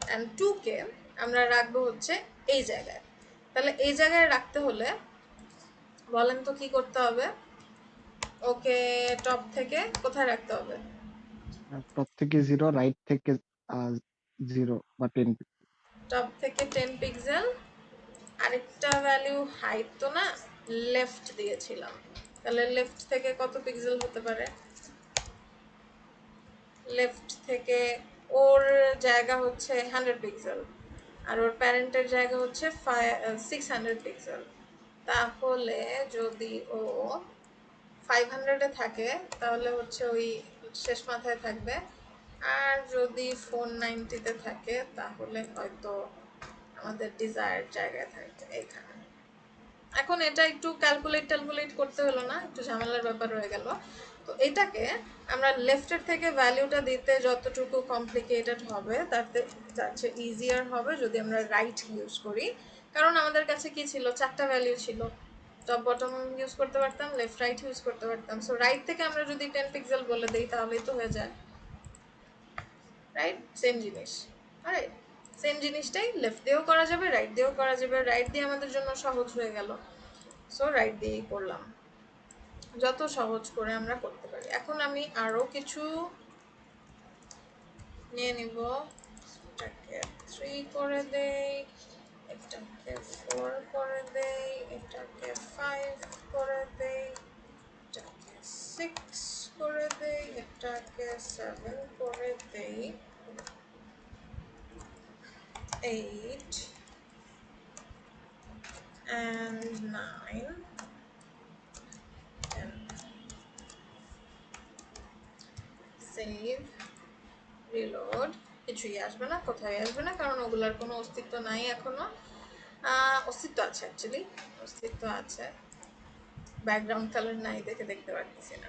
অ্যান্ড 2 কে আমরা রাখবো হচ্ছে এই জায়গায়। তাহলে এই জায়গায় রাখতে হলে বলেন তো কি করতে হবে? ওকে টপ থেকে কোথায় রাখতে হবে? টপ থেকে 0, রাইট থেকে 0 বা 10। টপ থেকে 10 পিক্সেল, আরেকটা ভ্যালু হাইট তো না, লেফট দিয়েছিলাম। তাহলে লেফট থেকে কত পিক্সেল হতে পারে? লেফট থেকে ওর জায়গা হচ্ছে 100 পিক্সেল, আর ওর প্যারেন্টের জায়গা হচ্ছে 600 পিক্সেল। তাহলে যদি ও 500-এ থাকে তাহলে হচ্ছে ওই শেষ মাথায় থাকবে, আর যদি 490-তে থাকে তাহলে হয়তো আমাদের ডিজায়ার্ড জায়গায় থাকবে এইখানে। এখন এটা একটু ক্যালকুলেট করতে হলো না, একটু ঝামেলার ব্যাপার হয়ে গেল। তো এটাকে আমরা লেফটের থেকে ভ্যালুটা দিতে যতটুকু কমপ্লিকেটেড হবে তাতে যাচ্ছে ইজিয়ার হবে যদি আমরা রাইট ইউজ করি। কারণ আমাদের কাছে কি ছিল, 4টা ভ্যালু ছিল, টপ বটম ইউজ করতে পারতাম, লেফট রাইট ইউজ করতে পারতাম। সো রাইট থেকে আমরা যদি 10 পিক্সেল বলে দিই তাহলেই তো হয়ে যায়, রাইট? সেম জিনিস, রাইট? সেম জিনিসটাই লেফট দিয়েও করা যাবে, রাইট দিয়েও করা যাবে। রাইট দিয়ে আমাদের জন্য সহজ হয়ে গেল, সো রাইট দিয়েই করলাম। যত সহজ করে আমরা করতে পারি। এখন আমি আরো কিছু নিয়ে নিব, এটাকে 3 করে দেই, এটাকে 4 করে দেই, এটাকে 5 করে দেই, এটাকে 6 করে দেই, এটাকে 7 করে দেই, 8 and 9 and save, রিলোড। কিছুই আসবে না, কোথায় আসবে না, কারণ ওগুলার কোনো অস্তিত্ব নাই এখনো। অস্তিত্ব আছে, অ্যাকচুয়ালি অস্তিত্ব আছে, ব্যাকগ্রাউন্ড কালার নাই দেখে দেখতে পারতেছি না।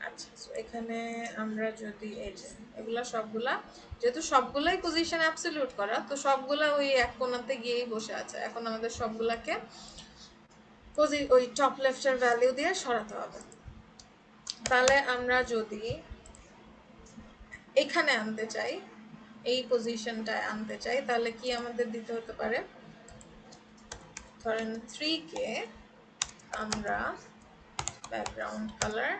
আচ্ছা, সো এখানে আমরা যদি এই যে এগুলা সবগুলা, যেহেতু সবগুলাই পজিশন অ্যাবসলিউট করা, তো সবগুলা ওই এক কোণাতে গিয়েই বসে আছে। এখন আমাদের সবগুলাকে ওই টপ লেফটের ভ্যালু দিয়ে সরাতে হবে। তাহলে আমরা যদি এখানে আনতে চাই, এই পজিশনটায় আনতে চাই, তাহলে কি আমাদের দিতে হতে পারে? ধরেন 3 কে আমরা ব্যাকগ্রাউন্ড কালার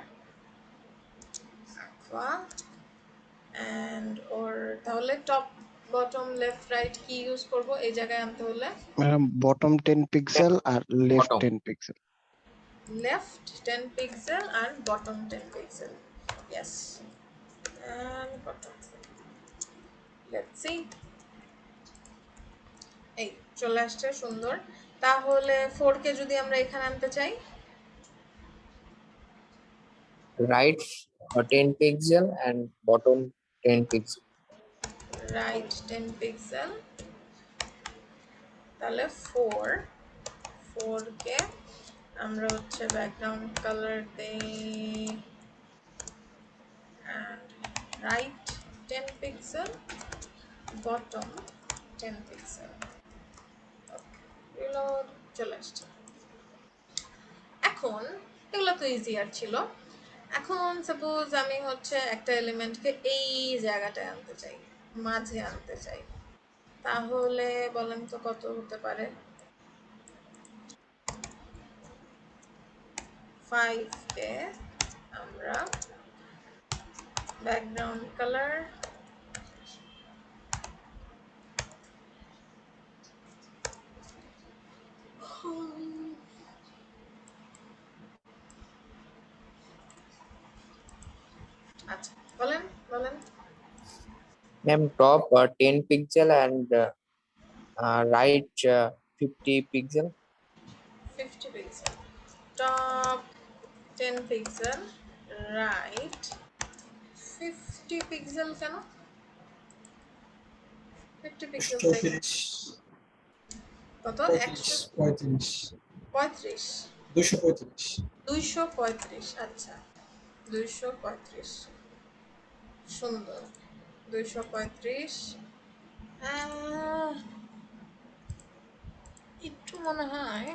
aqua and ওর তাহলে টপ বটম লেফট রাইট কি ইউজ করব এই জায়গায় আনতে হলে? ম্যাডাম বটম 10 পিক্সেল আর left Bottom. 10 pixel. Left 10 pixel আর bottom 10 pixel, yes, and bottom, let's see, এই চলে আসছে, সুন্দর। তাহলে 4 কে যদি আমরা এখানে আনতে চাই, right 10 pixel and bottom 10 pixel. Right 10 pixel, তাহলে 4 কে আমরা হচ্ছে ব্যাকগ্রাউন্ড কালার দেই and right 10 pixel, bottom 10 pixel, reload, চলে আসছে। এখন এগুলো তো ইজিয়ার ছিল। এখন সাপোজ আমি হচ্ছে একটা এলিমেন্টকে এই জায়গাটায় আনতে চাই, মাঝে আনতে চাই, তাহলে বলেন তো কত হতে পারে? 5 কে আমরা ব্যাকগ্রাউন্ড কালার আচ্ছা বলেন বলেন। Ma'am, top 10 pixel and right 50 pixel. 50 pixel, top 10 pixel, right 50 pixel. কেন 50 পিক্সেল? কত? 35 35 235 235, আচ্ছা 235, সুন্দর। 235 একটু মনে হয়,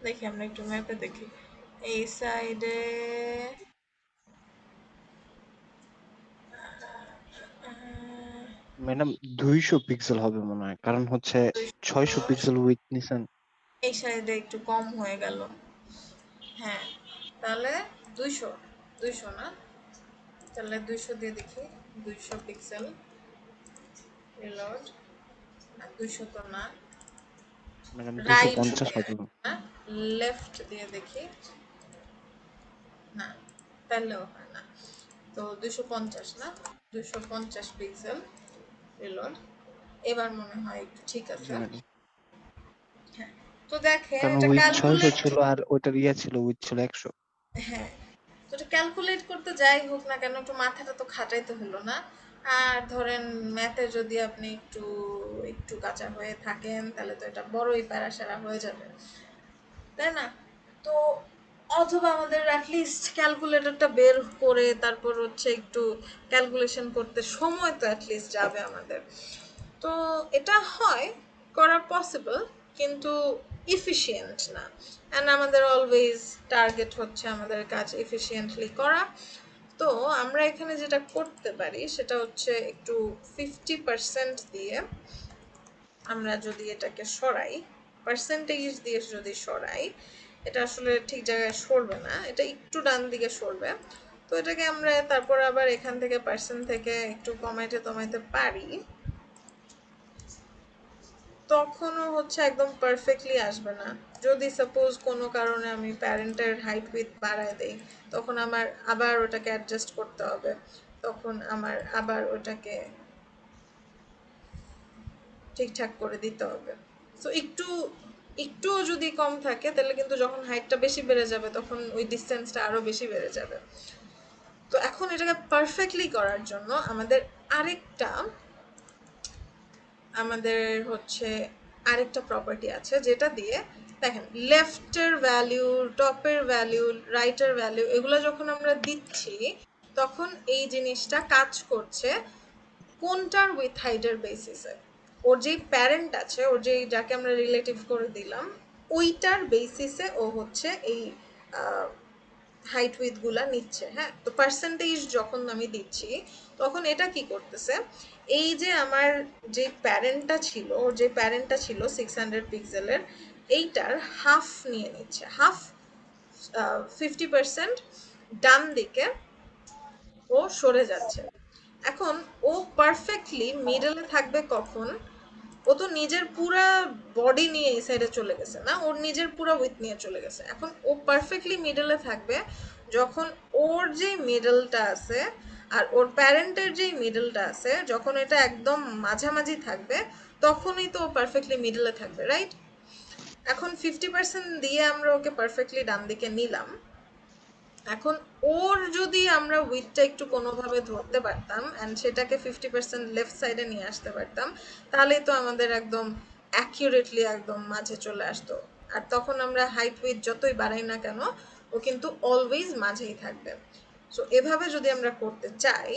দেখি আমরা একটু ম্যাপে দেখি। এই সাইডে ম্যাডাম 200 পিক্সেল হবে মনে হয়, কারণ হচ্ছে 600 পিক্সেল উইথ নিছেন। এই সাইডে একটু কম হয়ে গেল। হ্যাঁ, তাহলে 200 না, তাহলে 200 দিয়ে দেখি। 200 পিক্সেল রিলোড। 200 তো না, ম্যাডাম রাইট 250 হবে। না, লেফট দিয়ে দেখি। না, তাহলেও হয় না। তো 250 না, 250 পিক্সেল রিলোড। এবার মনে হয় একটু ঠিক জি আছে। ম্যাডাম, হ্যাঁ, তো দেখেন কারণ এটা উইথ 600 ক্যালকুলেট। ছিল আর ওইটার ছিল উইথ ছিল 100। হ্যাঁ, তো এটা ক্যালকুলেট করতে যাই হোক না কেন একটু মাথাটা তো খাটাইতে হলো না। আর ধরেন ম্যাথে যদি আপনি একটু একটু কাঁচা হয়ে থাকেন তাহলে তো এটা বড়ই প্যারাসারা হয়ে যাবে, তাই না? তো অথবা আমাদের অ্যাটলিস্ট ক্যালকুলেটরটা বের করে তারপর হচ্ছে একটু ক্যালকুলেশন করতে সময় তো অ্যাটলিস্ট যাবে আমাদের। তো এটা হয় করা পসিবল, কিন্তু ইফিশিয়েন্ট না। অ্যান্ড আমাদের অলওয়েজ টার্গেট হচ্ছে আমাদের কাজ এফিশিয়েন্টলি করা। তো আমরা এখানে যেটা করতে পারি সেটা হচ্ছে একটু 50% দিয়ে আমরা যদি এটাকে সরাই, পার্সেন্টেজ দিয়ে যদি সরাই, এটা আসলে ঠিক জায়গায় সরবে না, এটা একটু ডান দিকে সরবে। তো এটাকে আমরা তারপর আবার এখান থেকে পার্সেন্ট থেকে একটু কমাইতে পারি, তখনও হচ্ছে একদম পারফেক্টলি আসবে না। যদি সাপোজ কোনো কারণে আমি প্যারেন্টের হাইট উইথ বাড়ায় দেই, তখন আমার আবার ওটাকে অ্যাডজাস্ট করতে হবে, তখন আমার আবার ওটাকে ঠিকঠাক করে দিতে হবে। সো একটুও যদি কম থাকে তাহলে কিন্তু যখন হাইটটা বেশি বেড়ে যাবে তখন ওই ডিসটেন্সটা আরো বেশি বেড়ে যাবে। তো এখন এটাকে পারফেক্টলি করার জন্য আমাদের হচ্ছে আরেকটা প্রপার্টি আছে, যেটা দিয়ে দেখেন লেফটের ভ্যালু, টপের ভ্যালু, রাইটের ভ্যালু এগুলো যখন আমরা দিচ্ছি তখন এই জিনিসটা কাজ করছে কোনটার উইথ হাইটের বেসিসে। ওর যেই প্যারেন্ট আছে, ওর যেই যাকে আমরা রিলেটিভ করে দিলাম, ওইটার বেসিসে ও হচ্ছে এই হাইট উইথগুলা নিচ্ছে। হ্যাঁ, তো পার্সেন্টেজ যখন আমি দিচ্ছি তখন এটা কি করতেছে, এই যে আমার যে প্যারেন্টটা ছিল, ওর যে প্যারেন্টটা ছিল 600 পিক্সেলের, এইটার হাফ নিয়ে নিচ্ছে, হাফ 50% ডান দিকে ও সরে যাচ্ছে। এখন ও পারফেক্টলি মিডলে থাকবে কখন? ও তো নিজের পুরা বডি নিয়ে এই সাইডে চলে গেছে না, ওর নিজের পুরা উইথ নিয়ে চলে গেছে। এখন ও পারফেক্টলি মিডলে থাকবে যখন ওর যে মিডলটা আছে আর ওর প্যারেন্টের যে মিডলটা আছে, যখন এটা একদম মাঝামাঝি থাকবে তখনই তো ও পারফেক্টলি মিডলে থাকবে, রাইট? এখন 50% দিয়ে আমরা ওকে পারফেক্টলি ডান দিকে নিলাম। এখন ওর যদি আমরা উইথটা একটু কোনোভাবে ধরতে পারতাম অ্যান্ড সেটাকে 50% লেফট সাইডে নিয়ে আসতে পারতাম, তাহলেই তো আমাদের একদম অ্যাকিউরেটলি একদম মাঝে চলে আসতো। আর তখন আমরা হাইট উইথ যতই বাড়াই না কেন ও কিন্তু অলওয়েজ মাঝেই থাকবে। সো এভাবে যদি আমরা করতে চাই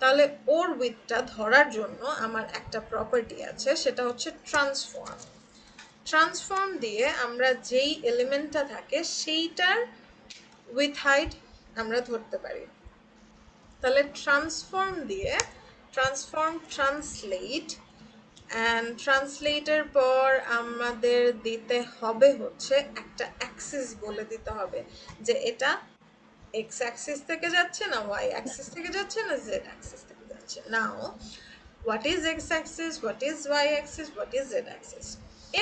তাহলে ওর উইথটা ধরার জন্য আমার একটা প্রপার্টি আছে, সেটা হচ্ছে ট্রান্সফর্ম। ট্রান্সফর্ম দিয়ে আমরা যেই এলিমেন্টটা থাকে সেইটার উইথ হাইট আমরা ধরতে পারি। তাহলে ট্রান্সফর্ম দিয়ে ট্রান্সলেট, অ্যান্ড ট্রান্সলেটের পর আমাদের দিতে হবে হচ্ছে একটা অ্যাক্সিস বলে দিতে হবে, যে এটা এক্স অ্যাক্সিস থেকে যাচ্ছে না ওয়াই অ্যাক্সিস থেকে যাচ্ছে না জেড অ্যাক্সিস থেকে যাচ্ছে। Now what is x Axis, what is Y Axis, what is Z Axis?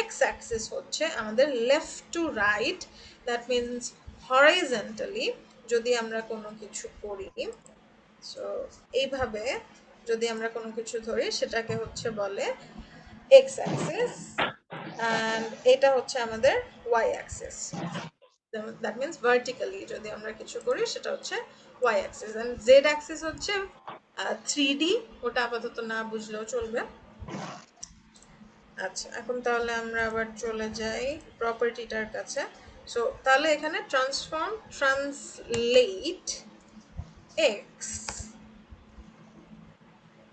X Axis হচ্ছে আমাদের left to right, that means horizontally যদি আমরা কোনো কিছু করি, সো এইভাবে যদি আমরা কোনো কিছু ধরি সেটাকে হচ্ছে বলে এক্স অ্যাক্সিস, অ্যান্ড এটা হচ্ছে আমাদের Y axis. That means vertically যদি আমরা কিছু করি সেটা হচ্ছে Y axis, and Z axis হচ্ছে 3D, ওটা আপাতত না বুঝলেও চলবে। আচ্ছা, এখন তাহলে আমরা আবার চলে যাই প্রপার্টিটার কাছে। সো তাহলে এখানে ট্রান্সলেট এক্স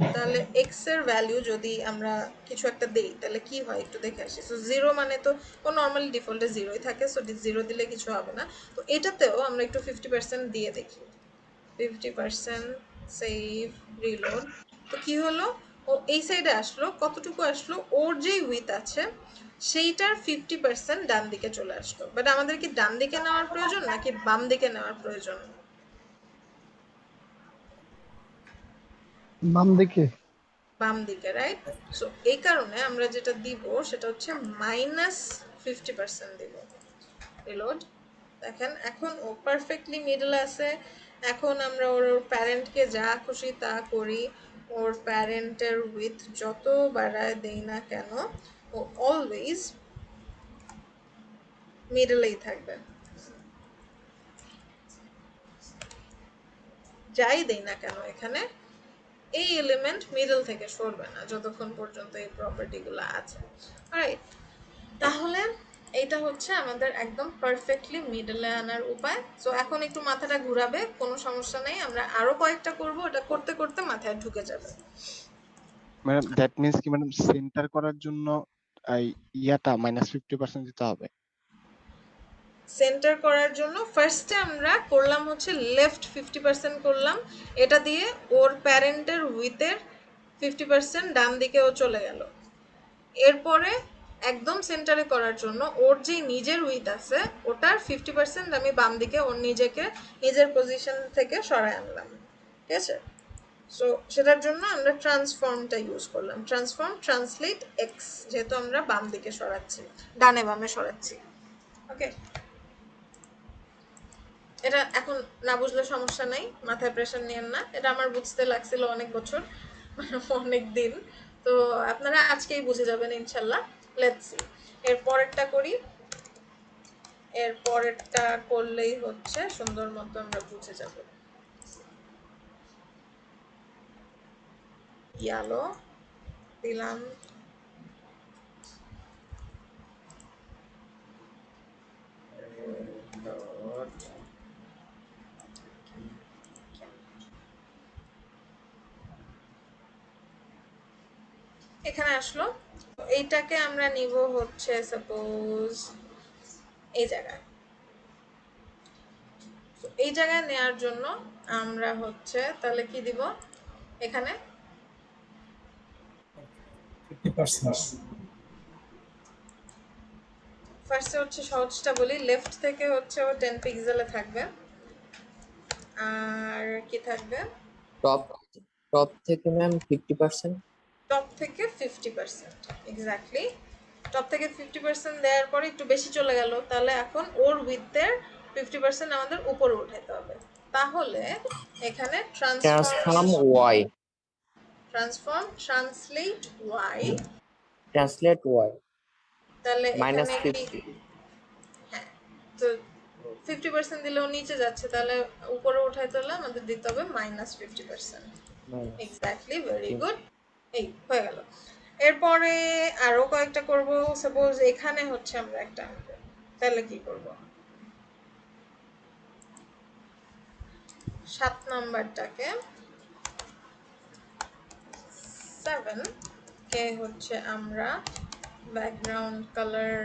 তাহলে x এর ভ্যালু যদি আমরা কিছু একটা দেই তাহলে কি হয় একটু দেখে আসি। সো 0 মানে তো ও নরমালি ডিফল্টে 0ই থাকে, সো 0 দিলে কিছু হবে না। তো এটাতেও আমরা একটু 50% দিয়ে দেখি। 50% সেভ রিলোড। তো কি হলো, ও এই সাইডে আসলো, কতটুকু আসলো, ওর যে উইথ আছে সেইটার 50% ডান দিকে চলে আসলো। বাট আমাদের কি ডান দিকে নেওয়ার প্রয়োজন নাকি বাম দিকে নেওয়ার প্রয়োজন? বাম দিকে। বাম দিকে, রাইট? সো এই কারণে আমরা যেটা দিব সেটা হচ্ছে -50% দিব। রিলোড। দেখেন এখন ও পারফেক্টলি মিডলে আছে। এখন আমরা ওর প্যারেন্টকে যা খুশি তা করি, ওর প্যারেন্টের উইথ যত বাড়ায় দেই না কেন ও অলওয়েজ মিডলেই থাকবে। যাই দেই না কেন এখানে এই এলিমেন্ট মিডল থেকে সরবে না যতক্ষণ পর্যন্ত এই প্রপার্টিগুলো আছে। রাইট, তাহলে এটা হচ্ছে আমাদের একদম পারফেক্টলি মিডলে আনার উপায়। সো এখন একটু মাথাটা ঘুরাবে, কোনো সমস্যা নেই, আমরা আরো কয়েকটা করব, এটা করতে করতে মাথায় ঢুকে যাবে। ম্যাডাম দ্যাট মিন্স কি ম্যাডাম সেন্টার করার জন্য ইয়াটা -50% দিতে হবে? সেন্টার করার জন্য ফার্স্টে আমরা করলাম হচ্ছে লেফট 50% করলাম, এটা দিয়ে ওর প্যারেন্টের উইথের 50% ডান দিকে ও চলে গেল। এরপরে একদম সেন্টারে করার জন্য ওর যে নিজের উইথ আছে ওটার 50% আমি বাম দিকে ওর নিজেকে নিজের পজিশন থেকে সরায় আনলাম। ঠিক আছে, সো সেটার জন্য আমরা ট্রান্সফর্মটা ইউজ করলাম। ট্রান্সফর্ম ট্রান্সলেট এক্স, যেহেতু আমরা বাম দিকে সরাচ্ছি, ডানে বামে সরাচ্ছি। ওকে, এটা এখন না বুঝলে সমস্যা নাই, মাথায় প্রেশার নিয়েন না, এটা আমার বুঝতে লাগছিল অনেক বছর, অনেক দিন। তো আপনারা আজকেই বুঝে যাবেন ইনশাল্লাহ। লেটস সি, এর পরেরটা করি। এর পরেরটা করলেই হচ্ছে সুন্দর মতো আমরা বুঝে যাব। ইয়ালো দিলাম, এখানে আসলো। এইটাকে আমরা নিব হচ্ছে সাপোজ এই জায়গায়। এই জায়গায় নেয়ার জন্য আমরা হচ্ছে তাহলে কি দিব এখানে 50%. ফার্স্টে হচ্ছে সহজটা বলি, লেফট থেকে হচ্ছে ও 10 পিক্সেলে থাকবে। আর কি থাকবে, টপ থেকে ম্যাম 50%। টপ থেকে 50%, এক্স্যাক্টলি। টপ থেকে 50% দেওয়ার পরে একটু বেশি চলে গেল, তাহলে এখন ওর উইথের 50% আমাদের উপরে উঠাতে হবে। তাহলে এখানে ট্রান্সফর্ম ওয়াই, ট্রান্সলেট ওয়াই, তাহলে এখানে কি -50। হ্যাঁ, তো 50% দিলেও নিচে যাচ্ছে, তাহলে উপরে উঠাইতে হলে আমাদের দিতে হবে -50%। Exactly, very good. এই হয়ে গেল। এরপরে আরো কয়েকটা করব। সাপোজ এখানে হচ্ছে আমরা একটা আনবো, তাহলে কি করব, 7 নাম্বারটাকে 7 কে হচ্ছে আমরা ব্যাকগ্রাউন্ড কালার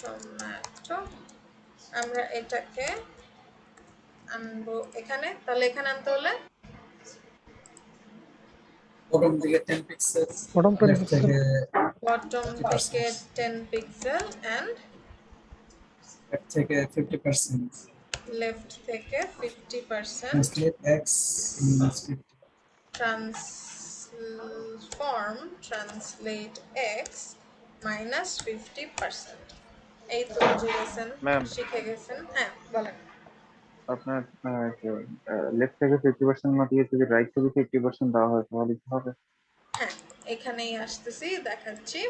টমেটো, আমরা এটাকে আনবো এখানে। তাহলে এখানে আনতে হলে Bottom দিকে 10 pixels. Bottom 10 left pixel. থেকে বটম 50%. থেকে 10 পিক্সেল এন্ড left থেকে 50%. লেফট থেকে 50%। Translate x -50. Transform translate x -50%। এই তো বুঝে গেছেন, ম্যাম শিখে গেছেন। হ্যাঁ বলেন। আপনার লেফট থেকে 50% না দিয়ে যদি রাইট থেকে 50% দেওয়া হয় তাহলে কি হবে? হ্যাঁ, এখানেই আসতেছি, দেখাচ্ছি।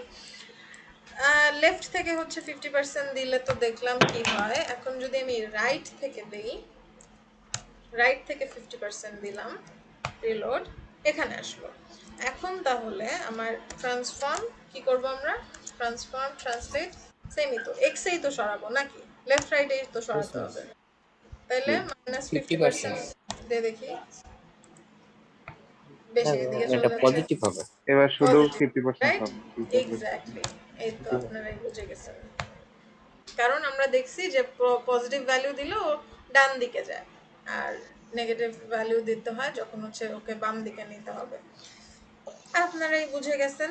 লেফট থেকে হচ্ছে 50% দিলে তো দেখলাম কি হয়। এখন যদি আমি রাইট থেকে দেই, রাইট থেকে 50% দিলাম, রিলোড, এখানে আসলো। এখন তাহলে আমার ট্রান্সফর্ম কি করব, আমরা ট্রান্সফর্ম ট্রান্সলেট সেমই তো, এক্স এই তো সরাবো নাকি, লেফট রাইট এই তো সরাতে হবে। তাহলে -50% দিয়ে দেখি, বেশি দিকে এটা চলে যাচ্ছে পজিটিভ হবে। এবার শুধু পজিটিভ, 50% রাইট? পাবো। এক্স্যাক্টলি, এই তো আপনারাই বুঝে গেছেন। কারণ আমরা দেখছি যে পজিটিভ ভ্যালু দিলেও ডান দিকে যায়, আর নেগেটিভ ভ্যালু দিতে হয় যখন হচ্ছে ওকে বাম দিকে নিতে হবে। আপনারাই বুঝে গেছেন,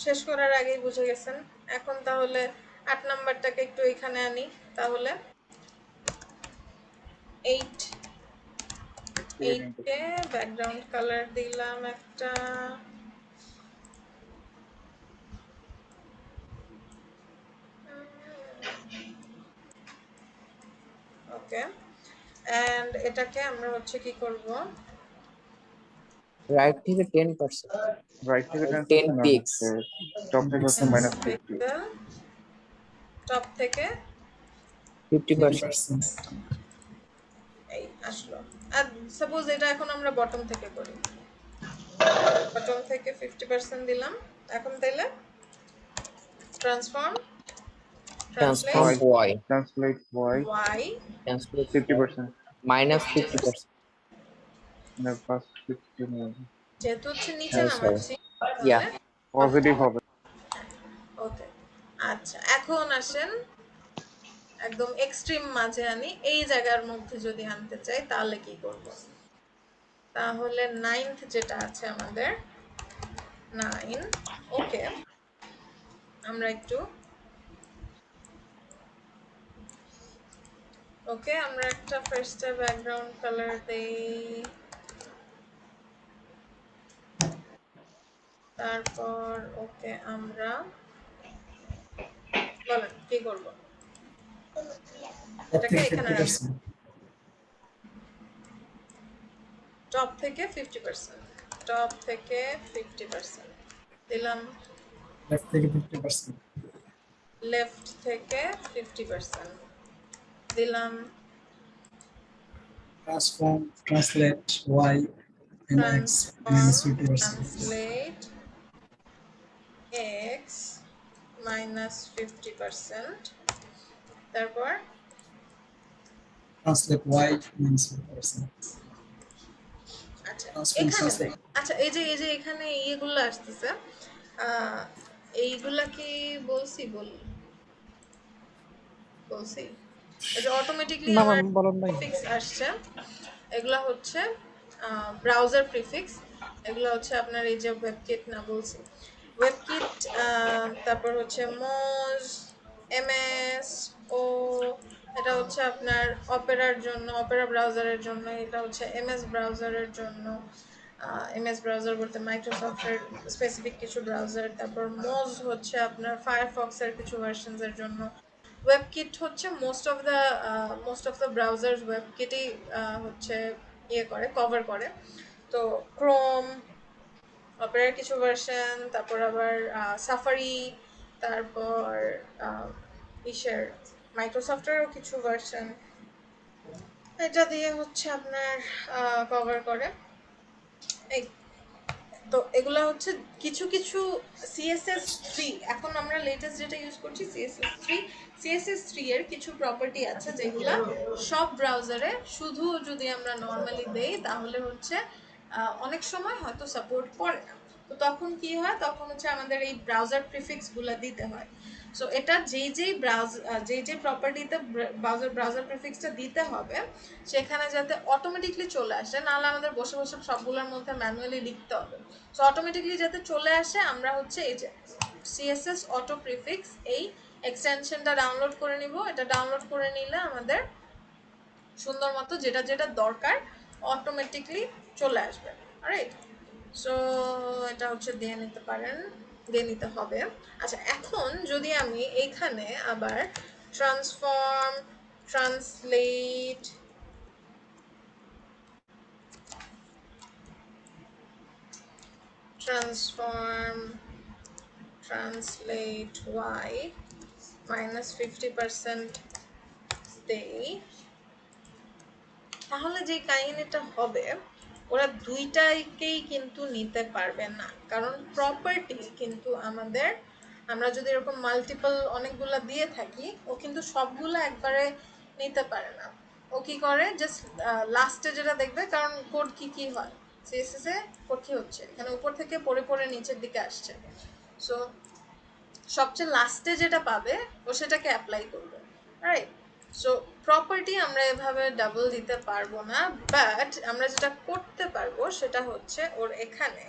শেষ করার আগেই বুঝে গেছেন। এখন তাহলে 8 নাম্বারটাকে একটু এখানে আনি। তাহলে 8 কে ব্যাকগ্রাউন্ড কালার দিলাম একটা, ওকে, এন্ড এটাকে আমরা হচ্ছে কি করব, রাইট থেকে 10%, রাইট থেকে 10 10% না পিক্স, হচ্ছে টপ থেকে হচ্ছে -50। পিক্সেল টপ থেকে 50%। এই আসলো। আর সাপোজ এটা এখন আমরা বটম থেকে করি, বটম থেকে 50% দিলাম। এখন তাইলে transform transform translate Y, translate y y translate 50% -50%। মানে প্লাস 50 যেহেতু হচ্ছে নিচে হ্যাঁ স্যার, নামাচ্ছি ইয়া তাহলে পজিটিভ হবে। ওকে। আচ্ছা, এখন আসেন একদম এক্সট্রিম মাঝে আনি। এই জায়গার মধ্যে যদি আনতে চাই তাহলে কি করব? তাহলে 9th যেটা আছে আমাদের 9, ওকে, আমরা একটু ওকে আমরা একটা ফার্স্টে ব্যাকগ্রাউন্ড কালার দেই, তারপর ওকে আমরা বলেন কি করব? এটাকে এখানে রাখবো, টপ থেকে 50%, টপ থেকে 50% দিলাম, লেফট থেকে 50%, লেফট থেকে 50% দিলাম, transform translate y and x transform -50%, translate x -50%, তারপর ট্রান্সলেট y -50%, আচ্ছা ট্রান্সফর্ম এখানে ট্রান্সলেট আচ্ছা এই যে এখানে ইয়েগুলো আসতেছে, এইগুলা কি বলছি বলছি এই যে অটোমেটিকলি না আমার ম্যাম বলেন নাই। প্রিফিক্স আসছে, এগুলা হচ্ছে ব্রাউজার প্রিফিক্স। এগুলো হচ্ছে আপনার এই যে ওয়েবকিট না বলছি, ওয়েবকিট, তারপর হচ্ছে মোজ, এমএস ও, এটা হচ্ছে আপনার অপেরার জন্য, অপেরা ব্রাউজারের জন্য, এটা হচ্ছে এমএস ব্রাউজারের জন্য। এমএস ব্রাউজার বলতে মাইক্রোসফটের স্পেসিফিক কিছু ব্রাউজার, তারপর মোজ হচ্ছে আপনার ফায়ারফক্সের কিছু ভার্সনসের জন্য। ওয়েবকিট হচ্ছে মোস্ট অফ দ্য ব্রাউজার্স ওয়েবকিটই হচ্ছে ইয়ে করে, কভার করে। তো ক্রোম, অপেরার কিছু ভার্সন, তারপর আবার সাফারি, তারপর ইসের মাইক্রোসফটেরও কিছু ভার্সন, এটা দিয়ে হচ্ছে আপনার কভার করে। এই তো এগুলা হচ্ছে কিছু কিছু CSS3, এখন আমরা লেটেস্ট যেটা ইউজ করছি CSS3 এর কিছু প্রপার্টি আছে যেগুলা সব ব্রাউজারে শুধু যদি আমরা নরমালি দেই তাহলে হচ্ছে অনেক সময় হয়তো সাপোর্ট করে না। তো তখন কি হয়, তখন হচ্ছে আমাদের এই ব্রাউজার প্রিফিক্স গুলা দিতে হয়। সো এটা যেই প্রপার্টিতে ব্রাউজার প্রিফিক্সটা দিতে হবে সেখানে যাতে অটোমেটিকলি চলে আসে, নাহলে আমাদের বসে বসে সবগুলোর মধ্যে ম্যানুয়ালি লিখতে হবে। সো অটোমেটিকলি যাতে চলে আসে আমরা হচ্ছে এই যে CSS অটো প্রিফিক্স এই এক্সটেনশনটা ডাউনলোড করে নিব। এটা ডাউনলোড করে নিলে আমাদের সুন্দর মতো যেটা যেটা দরকার অটোমেটিকলি চলে আসবে, রাইট? সো এটা হচ্ছে দিয়ে নিতে পারেন, দিয়ে নিতে হবে। আচ্ছা, এখন যদি আমি এইখানে আবার ট্রান্সফর্ম ট্রান্সলেট y -50% দেই, তাহলে যে কাহিনীটা হবে, ওরা দুইটাকেই কিন্তু নিতে পারবে না, কারণ প্রপার্টি কিন্তু আমাদের, আমরা যদি এরকম মাল্টিপল অনেকগুলা দিয়ে থাকি ও কিন্তু সবগুলো একবারে নিতে পারে না। ও কি করে, জাস্ট লাস্টে যেটা দেখবে, কারণ কোড কি হয় সিএসএস এ কি হচ্ছে, এখানে উপর থেকে পড়ে পড়ে নিচের দিকে আসছে। সো সবচেয়ে লাস্টে যেটা পাবে ও সেটাকে অ্যাপ্লাই করবে, রাইট? সো প্রপার্টি আমরা এভাবে ডাবল দিতে পারবো না, বাট আমরা যেটা করতে পারবো সেটা হচ্ছে ওর এখানে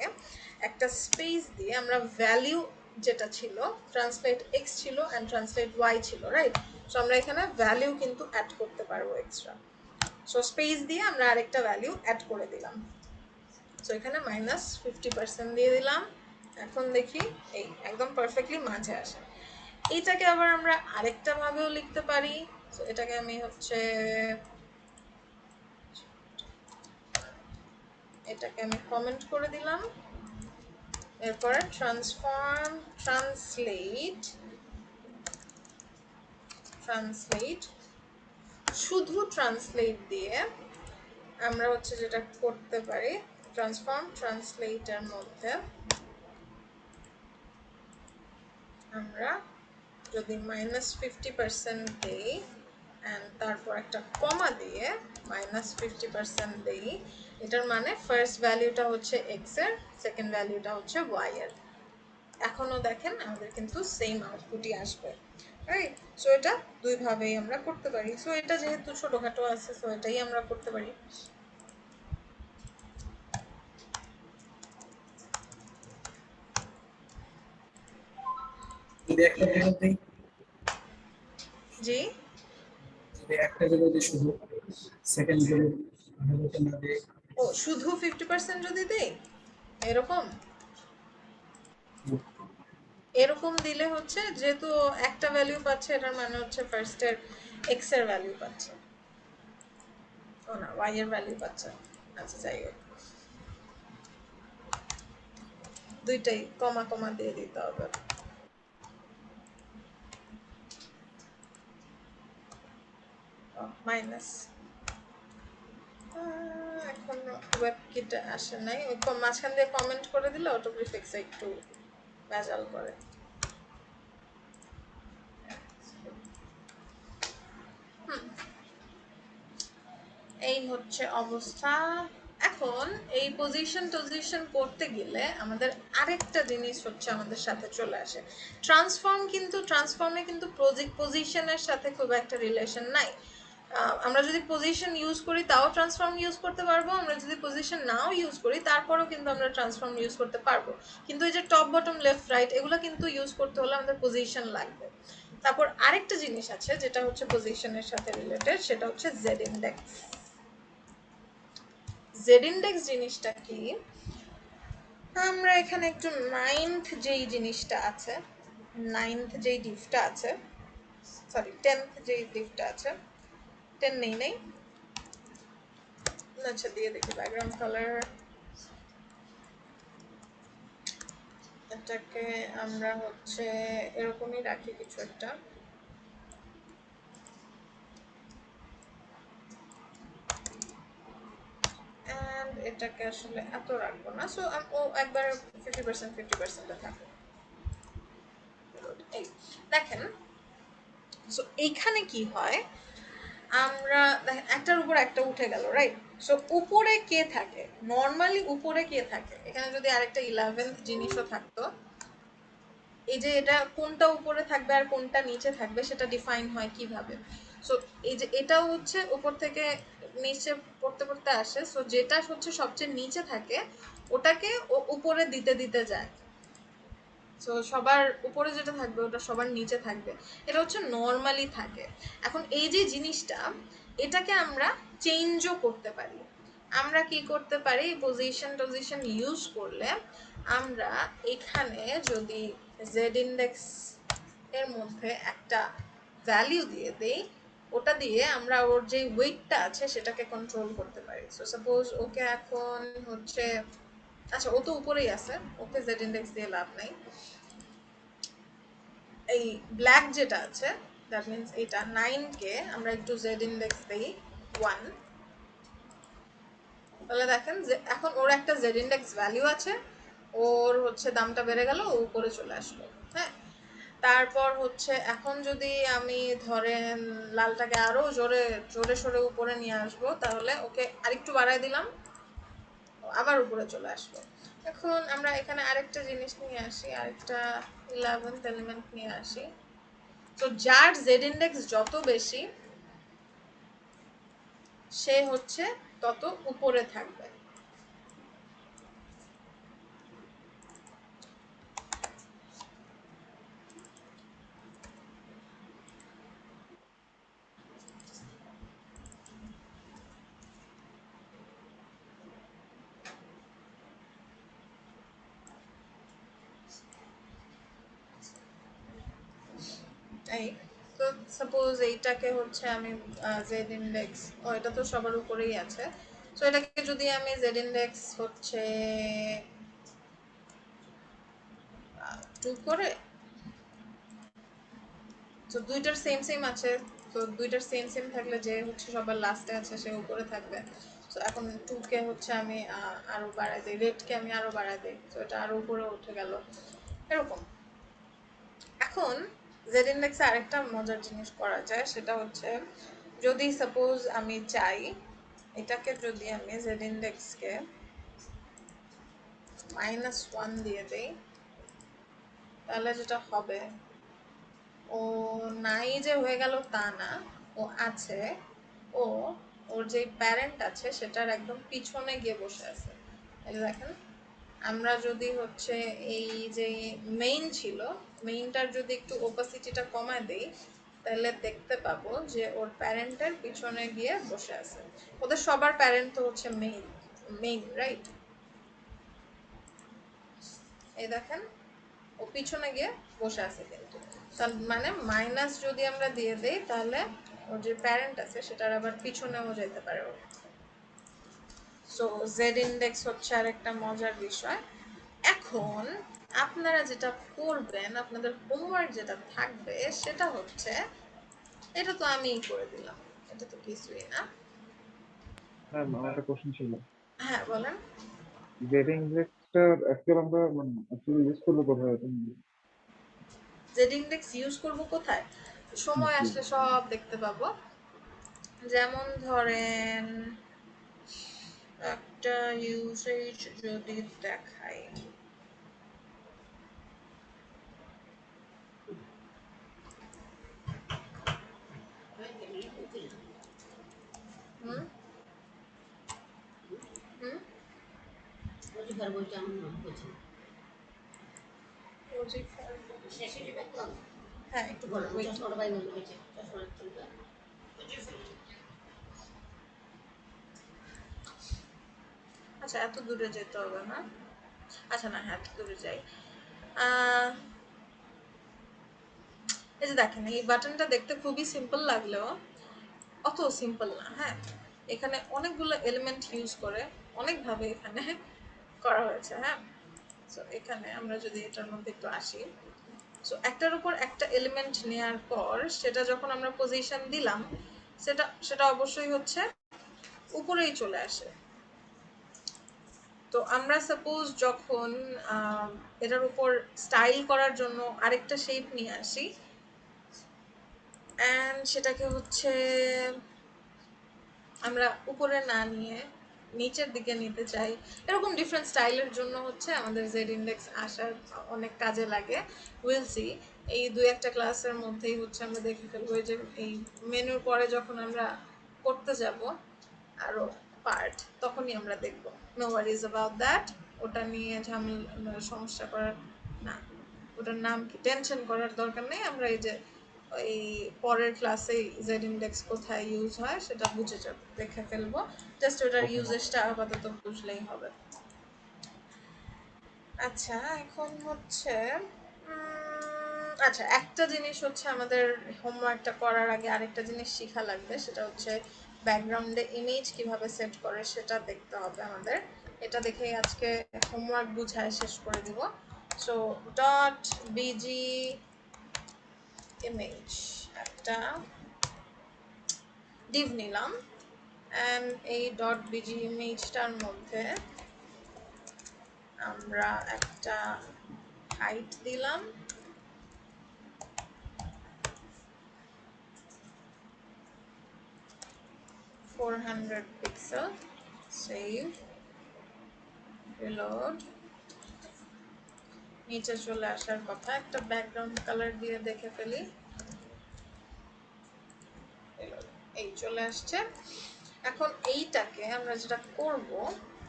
একটা স্পেস দিয়ে আমরা ভ্যালিউ যেটা ছিল, ট্রান্সলেট এক্স ছিল অ্যান্ড ট্রান্সলেট ওয়াই ছিল, রাইট? সো আমরা এখানে ভ্যালিউ কিন্তু অ্যাড করতে পারবো এক্সট্রা। সো স্পেস দিয়ে আমরা আরেকটা ভ্যালিউ অ্যাড করে দিলাম। সো এখানে -50% দিয়ে দিলাম। এখন দেখি এই একদম পারফেক্টলি মাঝে আসে। এইটাকে আবার আমরা আরেকটা ভাবেও লিখতে পারি। সো এটাকে আমি হচ্ছে এটাকে আমি কমেন্ট করে দিলাম। এরপরে ট্রান্সফর্ম ট্রান্সলেট শুধু ট্রান্সলেট দিয়ে আমরা হচ্ছে যেটা করতে পারি, ট্রান্সফর্ম ট্রান্সলেটের মধ্যে আমরা যদি -50% দেই অ্যান্ড তারপর একটা কমা দিয়ে -50% দেই, এটার মানে ফার্স্ট ভ্যালুটা হচ্ছে এক্স এর, সেকেন্ড ভ্যালুটা হচ্ছে ওয়াই এর। এখনো দেখেন আমাদের কিন্তু সেম আউটপুটই আসবে, রাইট? সো এটা দুইভাবেই আমরা করতে পারি। সো এটা যেহেতু ছোটখাটো আছে, সো এটাই আমরা করতে পারি। যদি একটা ভ্যালু দেই, জি যদি একটা ভ্যালু দিই শুধু, সেকেন্ড ভ্যালুটা না দিই, ও শুধু 50% যদি দেই, এরকম এরকম দিলে হচ্ছে যেহেতু একটা ভ্যালু পাচ্ছে, এটার মানে হচ্ছে ফার্স্টের এক্স এর ভ্যালু পাচ্ছে, ও না ওয়াই এর ভ্যালু পাচ্ছে। আচ্ছা যাই হোক, দুইটাই কমা কমা দিয়ে দিতে হবে। মাইনাস এখন ওয়েব কিটে আসে নাই, ওই মাঝখান দিয়ে কমেন্ট করে দিলে অটো প্রিফিক্স একটু ভেজাল করে। এই হচ্ছে অবস্থা। এখন এই পজিশন করতে গেলে আমাদের আরেকটা জিনিস হচ্ছে আমাদের সাথে চলে আসে, ট্রান্সফর্মে কিন্তু পজিশনের সাথে খুব একটা রিলেশন নাই। আমরা যদি পজিশন ইউজ করি তাও ট্রান্সফর্ম ইউজ করতে পারবো, আমরা যদি পজিশন নাও ইউজ করি তারপরেও কিন্তু আমরা ট্রান্সফর্ম ইউজ করতে পারবো, কিন্তু এই যে টপ বটম লেফট রাইট এগুলো কিন্তু ইউজ করতে হলে আমাদের পজিশন লাগবে। তারপর আরেকটা জিনিস আছে যেটা হচ্ছে পজিশনের সাথে রিলেটেড, সেটা হচ্ছে জেড ইন্ডেক্স। জেড ইন্ডেক্স জিনিসটা কি, আমরা এখানে একটু নাইনথ যেই জিনিসটা আছে, নাইনথ যেই ডিফটা আছে, সরি 10th যেই ডিফটা আছে, 10 নেই, আচ্ছা দিয়ে দেখি ব্যাকগ্রাউন্ড কালার, এটাকে আমরা হচ্ছে এরকমই রাখি কিছু একটা, এন্ড এটাকে আসলে এত রাখবো না। সো ও একবার 50% থাকবে। এই দেখেন, সো এইখানে কি হয়, আমরা একটার উপর একটা উঠে গেল, রাইট? সো উপরে কে থাকে, নর্মালি উপরে কে থাকে, এখানে যদি আরেকটা 11th জিনিসও থাকতো, এই যে এটা কোনটা উপরে থাকবে আর কোনটা নিচে থাকবে সেটা ডিফাইন হয় কিভাবে। সো এই যে এটাও হচ্ছে উপর থেকে নিচে পড়তে পড়তে আসে, সো যেটা হচ্ছে সবচেয়ে নিচে থাকে ওটাকে ও উপরে দিতে দিতে যায়। সো সবার উপরে যেটা থাকবে ওটা সবার নিচে থাকবে, এটা হচ্ছে নর্মালি থাকে। এখন এই যে জিনিসটা, এটাকে আমরা চেঞ্জও করতে পারি। আমরা কি করতে পারি, পজিশন ইউজ করলে আমরা এখানে যদি জেড ইন্ডেক্স এর মধ্যে একটা ভ্যালিউ দিয়ে দেই, ওটা দিয়ে আমরা ওর যে ওয়েটটা আছে সেটাকে কন্ট্রোল করতে পারি। সো সাপোজ ওকে এখন হচ্ছে, আচ্ছা ও তো উপরেই আছে, ওকে জেড ইন্ডেক্স দিয়ে লাভ নাই, এই ব্ল্যাক যেটা আছে দ্যাট মিন্স এটা 9 কে আমরা একটু জেড ইন্ডেক্স দেই 1, তাহলে দেখেন যে এখন ওর একটা জেড ইন্ডেক্স ভ্যালু আছে, ওর হচ্ছে দামটা বেড়ে গেল, ও উপরে চলে আসলো। হ্যাঁ, তারপর হচ্ছে এখন যদি আমি ধরেন লালটাকে আরো জোরে জোরে সরে উপরে নিয়ে আসবো, তাহলে ওকে আরেকটু বাড়ায় দিলাম, ও আবার উপরে চলে আসলো। এখন আমরা এখানে আরেকটা জিনিস নিয়ে আসি, আরেকটা 11th এলিমেন্ট নিয়ে আসি। তো যার জেড ইন্ডেক্স যত বেশি সে হচ্ছে তত উপরে থাকবে। এই তো সাপোজ এইটাকে হচ্ছে আমি জেড ইন্ডেক্স, ও এটা তো সবার উপরেই আছে, সো এটাকে যদি আমি জেড ইন্ডেক্স হচ্ছে 2 করে, তো দুইটার সেম সেম আছে, তো দুইটার সেম সেম থাকলে যে হচ্ছে সবার লাস্টে আছে সে উপরে থাকবে। তো এখন 2 কে হচ্ছে আমি আরো বাড়াই দিই, রেড কে আমি আরো বাড়াই দিই, তো এটা আরো উপরে উঠে গেল এরকম। এখন জেড ইন্ডেক্সে আরেকটা মজার জিনিস করা যায়, সেটা হচ্ছে যদি সাপোজ আমি চাই এটাকে যদি আমি জেড ইন্ডেক্সকে -1 দিয়ে দেই, তাহলে যেটা হবে, ও নাই যে হয়ে গেল তা না, ও আছে, ও ওর যে প্যারেন্ট আছে সেটার একদম পিছনে গিয়ে বসে আছে। এই যে দেখেন, আমরা যদি হচ্ছে এই যে মেইন ছিল, মেইনটার যদি একটু ওপাসিটিটা কমায় দেই, তাহলে দেখতে পাবো যে ওর প্যারেন্টের পিছনে গিয়ে বসে আছে। ওদের সবার প্যারেন্ট তো হচ্ছে মেইন, রাইট? এই দেখেন, ও পিছনে গিয়ে বসে আছে, কিন্তু তার মানে মাইনাস যদি আমরা দিয়ে দেই তাহলে ওর যে প্যারেন্ট আছে সেটার আবার পিছনেও যেতে পারে। সো জেড ইন্ডেক্স হচ্ছে আর একটা মজার বিষয়। এখন আপনারা যেটা করবেন, আপনাদের হোমওয়ার্ক যেটা থাকবে সেটা হচ্ছে, এটা তো আমিই করে দিলাম, এটা তো কিছুই না। ম্যাম আমার একটা কোশ্চেন ছিল, হ্যাঁ বলেন। জেড ইন্ডেক্সটা অ্যাকচুয়ালি আমরা মানে অ্যাকচুয়ালি ইউজ করবো কোথায় এটা? জেড ইন্ডেক্স ইউজ করব কোথায়? সময় জি। আসলে সব দেখতে পাবো। যেমন ধরেন একটা ইউসেজ যদি দেখাই, হুম হুম হ্যাঁ একটু পরে wait। আচ্ছা এত দূরে যেতে হবে না, আচ্ছা না হ্যাঁ এত দূরে যাই। আহ, এই যে দেখেন, এই বাটনটা দেখতে খুবই সিম্পল লাগলেও অত সিম্পল না। হ্যাঁ, এখানে অনেকগুলো এলিমেন্ট ইউজ করে অনেকভাবে এখানে করা হয়েছে। হ্যাঁ, সো এখানে আমরা যদি এটার মধ্যে একটু আসি, সো একটার উপর একটা এলিমেন্ট নেয়ার পর সেটা যখন আমরা পজিশন দিলাম, সেটা অবশ্যই হচ্ছে উপরেই চলে আসে। তো আমরা সাপোজ যখন এটার উপর স্টাইল করার জন্য আরেকটা শেপ নিয়ে আসি, অ্যান্ড সেটাকে হচ্ছে আমরা উপরে না নিয়ে নিচের দিকে নিতে চাই, এরকম ডিফারেন্ট স্টাইলের জন্য হচ্ছে আমাদের জেড ইন্ডেক্স আসার অনেক কাজে লাগে। উইল সি, এই দুই একটা ক্লাসের মধ্যেই হচ্ছে আমরা দেখে ফেলবো, যে এই মেনুর পরে যখন আমরা করতে যাব আরো পার্ট, তখনই আমরা দেখব। নো ওয়ারিজ অ্যাবাউট দ্যাট, ওটা নিয়ে ঝামেলা সমস্যা করার না, ওটার নাম কি টেনশন করার দরকার নেই। আমরা এই যে এই পরের ক্লাসে জেড ইন্ডেক্স কোথায় ইউজ হয় সেটা বুঝে যাব, দেখে ফেলবো, জাস্ট ওটার ইউজেসটা আপাতত বুঝলেই হবে। আচ্ছা এখন হচ্ছে আচ্ছা একটা জিনিস হচ্ছে আমাদের হোমওয়ার্কটা করার আগে আরেকটা জিনিস শেখা লাগবে, সেটা হচ্ছে ব্যাকগ্রাউন্ডে ইমেজ কিভাবে সেট করে সেটা দেখতে হবে আমাদের। এটা দেখেই আজকে হোমওয়ার্ক বুঝায় শেষ করে দিব। সো ডট বিজি ইমেজ একটা ডিভ নিলাম, অ্যান্ড এই ডট বিজি ইমেজটার মধ্যে আমরা একটা হাইট দিলাম, 400 পিক্সেল, সেভ। রিলোড, নিচে চলে আসার কথা, একটা ব্যাকগ্রাউন্ড কালার দিয়ে দেখে ফেলি। এই চলে আসছে। এখন এইটাকে আমরা যেটা করব,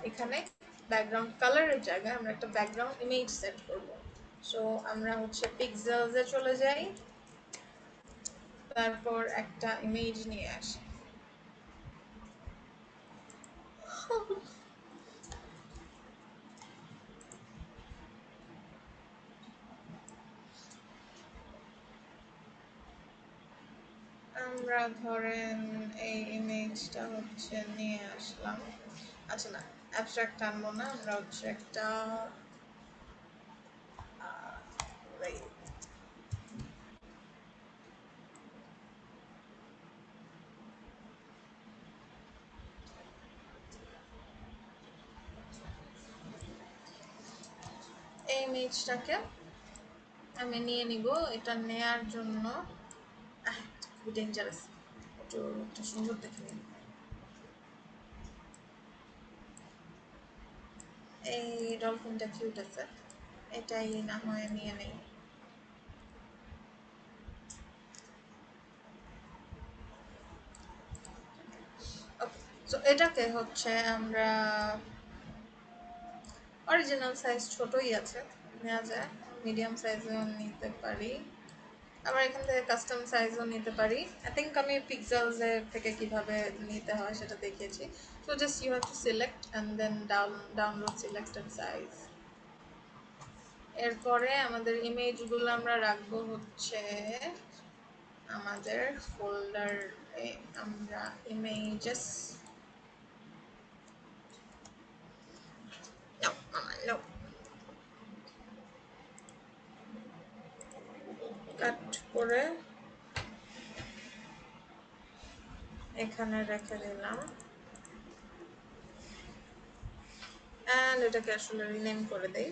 এখানে ব্যাকগ্রাউন্ড কালারের জায়গায় আমরা একটা ব্যাকগ্রাউন্ড ইমেজ সেট করব। সো আমরা হচ্ছে পিক্সেলসে চলে যাই, তারপর একটা ইমেজ নিয়ে আসি। আমরা ধরেন এই ইমেজটা হচ্ছে নিয়ে আসলাম। আচ্ছা না, অ্যাবস্ট্রাক্ট আনবো না, আমরা হচ্ছে একটা এই ইমেজটাকে আমি নিয়ে নিব। এটা নেয়ার জন্য খুবই ডেঞ্জারাস, একটু সুন্দর দেখে নিন। এই ডলফিনটা কিউট আছে, এটাই না হয় নিয়ে নেই। ওকে, সো এটাকে হচ্ছে আমরা অরিজিনাল সাইজ ছোটই আছে, নেওয়া যায়, মিডিয়াম সাইজেও নিতে পারি, আবার এখান থেকে কাস্টম সাইজও নিতে পারি। আই থিঙ্ক আমি পিক্সেলস থেকে কিভাবে নিতে হয় সেটা দেখিয়েছি। So just you have to select and then download selected size. এরপরে আমাদের ইমেজগুলো আমরা রাখবো হচ্ছে আমাদের ফোল্ডারে, আমরা ইমেজেস কাট করে এখানে রেখে দিলাম, এন্ড এটাকে আসলে রিনেম করে দেই।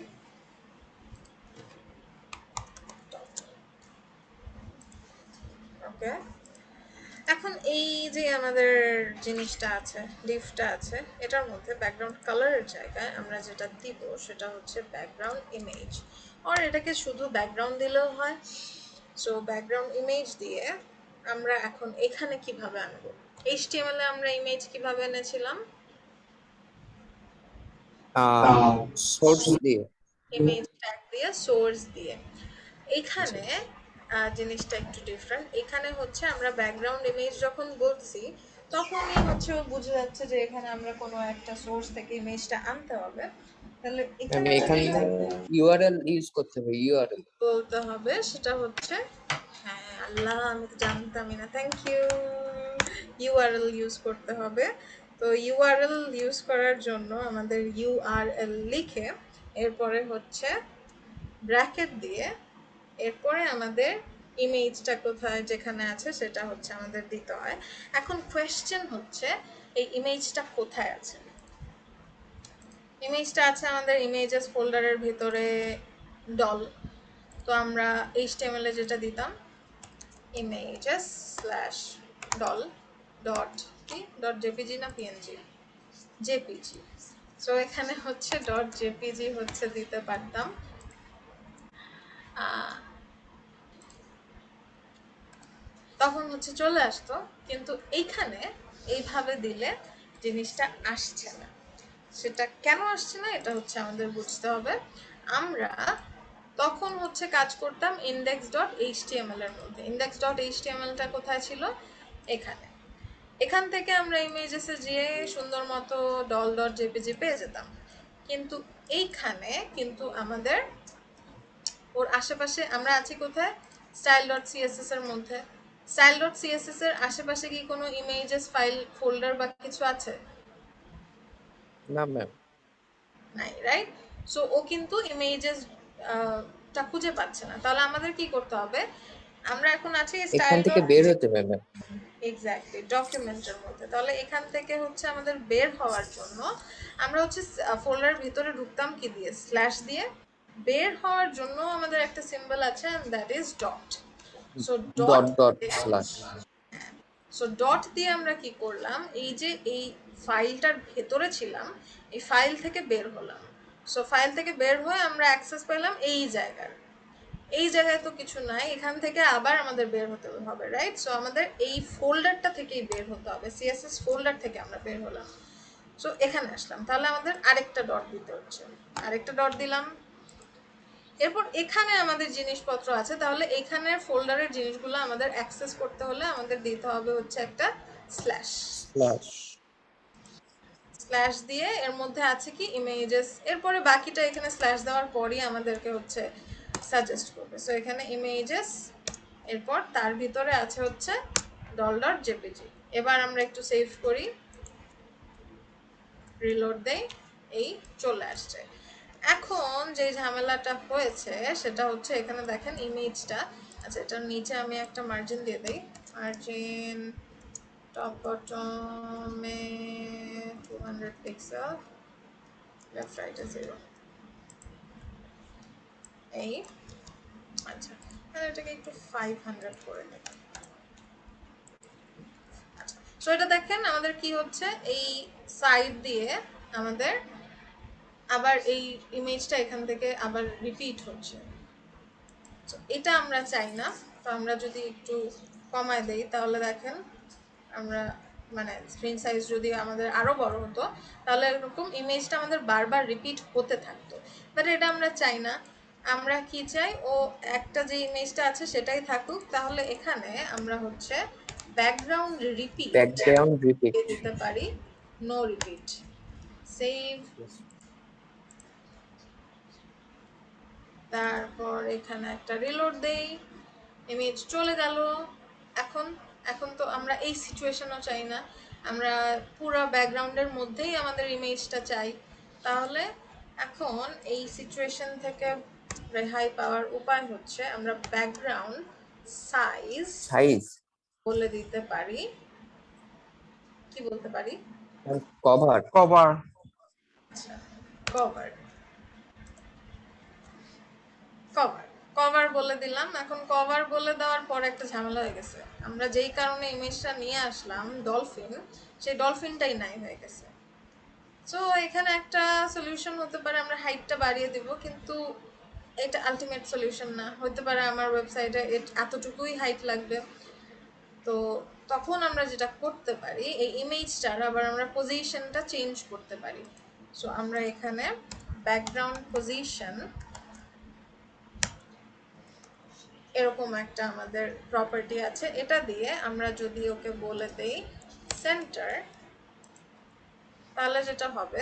ওকে, এখন এই যে আমাদের জিনিসটা আছে, ডিফটা আছে, এটার মধ্যে ব্যাকগ্রাউন্ড কালারের জায়গায় আমরা যেটা দিব সেটা হচ্ছে ব্যাকগ্রাউন্ড ইমেজ, আর এটাকে শুধু ব্যাকগ্রাউন্ড দিলেও হয়। সো ব্যাকগ্রাউন্ড ইমেজ দিয়ে আমরা এখন এখানে কিভাবে আনবো, HTML এ আমরা ইমেজ কিভাবে এনেছিলাম, সোর্স দিয়ে, ইমেজ ট্যাগ দিয়ে, সোর্স দিয়ে। এখানে জিনিসটা একটু ডিফারেন্ট। এখানে হচ্ছে আমরা ব্যাকগ্রাউন্ড ইমেজ যখন বলছি তখনই হচ্ছে ও বুঝে যাচ্ছে যে এখানে আমরা কোনো একটা সোর্স থেকে ইমেজটা আনতে হবে। তাহলে এখানে এখান থেকে ইউআরএল ইউজ করতে হবে, ইউআরএল বলতে হবে সেটা হচ্ছে, হ্যাঁ আল্লাহ আমি তো জানতামই না, থ্যাংক ইউ, ইউআরএল ইউজ করতে হবে। তো ইউআরএল ইউজ করার জন্য আমাদের ইউআরএল লিখে এরপরে হচ্ছে ব্র্যাকেট দিয়ে এরপরে আমাদের ইমেজটা কোথায় যেখানে আছে সেটা হচ্ছে আমাদের দিতে হয়। এখন কোয়েশ্চেন হচ্ছে এই ইমেজটা কোথায় আছে। ইমেজটা আছে আমাদের ইমেজেস ফোল্ডারের ভিতরে ডল। তো আমরা HTML এ যেটা দিতাম images/ডল ডট কি ডট জেপিজি না পিএনজি, জেপিজি। সো এখানে হচ্ছে ডট জেপিজি হচ্ছে দিতে পারতাম। তখন হচ্ছে চলে আসতো, কিন্তু এইখানে এইভাবে দিলে জিনিসটা আসছে না। সেটা কেন আসছে না এটা হচ্ছে আমাদের বুঝতে হবে। আমরা তখন হচ্ছে কাজ করতাম index.html এর মধ্যে। index.html-টা কোথায় ছিল, এখানে। এখান থেকে আমরা ইমেজেসে যেয়ে সুন্দর মতো ডল.jpg পেয়ে যেতাম, কিন্তু এইখানে কিন্তু আমাদের ওর আশেপাশে আমরা আছি কোথায়, style.css এর মধ্যে। style.css এর আশেপাশে কি কোনো ইমেজেস ফাইল ফোল্ডার বা কিছু আছে? না ম্যাম, নাই, রাইট? সো ও কিন্তু ইমেজেস টা খুঁজে পাচ্ছে না। তাহলে আমাদের কি করতে হবে, আমরা এখন আছি এখান স্টাইল থেকে বের হতে হবে ম্যাম। এক্স্যাক্টলি ডকুমেন্টের মধ্যে। তাহলে এখান থেকে হচ্ছে আমাদের বের হওয়ার জন্য আমরা হচ্ছে ফোল্ডারের ভিতরে ঢুকতাম কি দিয়ে, স্ল্যাশ দিয়ে। বের হওয়ার জন্য আমাদের একটা সিম্বল আছে, and that is dot. So dot dot slash, so dot দিয়ে আমরা কি করলাম, এই যে এই ফাইলটার ভেতরে ছিলাম, এই ফাইল থেকে বের হলাম। সো ফাইল থেকে বের হয়ে আমরা অ্যাক্সেস পেলাম এই জায়গায় তো কিছু নাই, এখান থেকে আবার আমাদের বের হতে হবে, রাইট? সো আমাদের এই ফোল্ডারটা থেকেই বের হতে হবে, সিএসএস ফোল্ডার থেকে আমরা বের হলাম। সো এখানে আসলাম, তাহলে আমাদের আরেকটা ডট দিতে হচ্ছে, আরেকটা ডট দিলাম। এরপর এখানে আমাদের জিনিসপত্র আছে, তাহলে এখানের ফোল্ডারের জিনিসগুলো আমাদের অ্যাক্সেস করতে হলে আমাদের দিতে হবে হচ্ছে একটা স্ল্যাশ দিয়ে, এর মধ্যে আছে কি ইমেজেস, এরপরে বাকিটা এখানে স্ল্যাশ দেওয়ার পরই আমাদেরকে হচ্ছে সাজেস্ট করবে। সো এখানে ইমেজেস, এরপর তার ভিতরে আছে হচ্ছে $.jpg। এবার আমরা একটু সেভ করি, রিলোড দেই, এই চলে আসছে। এখন যে ঝামেলাটা হয়েছে সেটা হচ্ছে এখানে দেখেন ইমেজটা, আচ্ছা এটার নিচে আমি একটা মার্জিন দিয়ে দেই, মার্জিন টপ বটমে 200 পিক্সেল, লেফট রাইটে 0, এই আচ্ছা এটাকে একটু 500 করে দেব। আচ্ছা সো এটা দেখেন আমাদের কি হচ্ছে, এই সাইড দিয়ে আমাদের আবার এই ইমেজটা এখান থেকে আবার রিপিট হচ্ছে। তো এটা আমরা চাই না, তো আমরা যদি একটু কমায় দেই তাহলে দেখেন আমরা মানে স্ক্রিন সাইজ যদি আমাদের আরো বড় হতো তাহলে এরকম ইমেজটা আমাদের বারবার রিপিট হতে থাকতো, বাট এটা আমরা চাই না। আমরা কি চাই, ও একটা যে ইমেজটা আছে সেটাই থাকুক। তাহলে এখানে আমরা হচ্ছে ব্যাকগ্রাউন্ড রিপিট দিতে পারি, নো রিপিট। সেভ, তারপর এখানে একটা রিলোড দেই, ইমেজ চলে গেল। এখন তো আমরা এই সিচুয়েশনও চাই না, আমরা পুরো ব্যাকগ্রাউন্ডের মধ্যেই আমাদের ইমেজটা চাই। তাহলে এখন এই সিচুয়েশন থেকে রেহাই পাওয়ার উপায় হচ্ছে আমরা ব্যাকগ্রাউন্ড সাইজ বলে দিতে পারি, কি বলতে পারি, কভার আচ্ছা কভার কভার বলে দিলাম। এখন কভার বলে দেওয়ার পর একটা ঝামেলা হয়ে গেছে, আমরা যেই কারণে ইমেজটা নিয়ে আসলাম ডলফিন, সেই ডলফিনটাই নাই হয়ে গেছে। সো এখানে একটা সলিউশন হতে পারে আমরা হাইটটা বাড়িয়ে দিব, কিন্তু এটা আলটিমেট সলিউশন না, হতে পারে আমার ওয়েবসাইটে এতটুকুই হাইট লাগবে। তো তখন আমরা যেটা করতে পারি, এই ইমেজটার আবার আমরা পজিশনটা চেঞ্জ করতে পারি। সো আমরা এখানে ব্যাকগ্রাউন্ড পজিশন এরকম একটা আমাদের প্রপার্টি আছে, এটা দিয়ে আমরা যদি ওকে বলে দেই সেন্টার, তাহলে যেটা হবে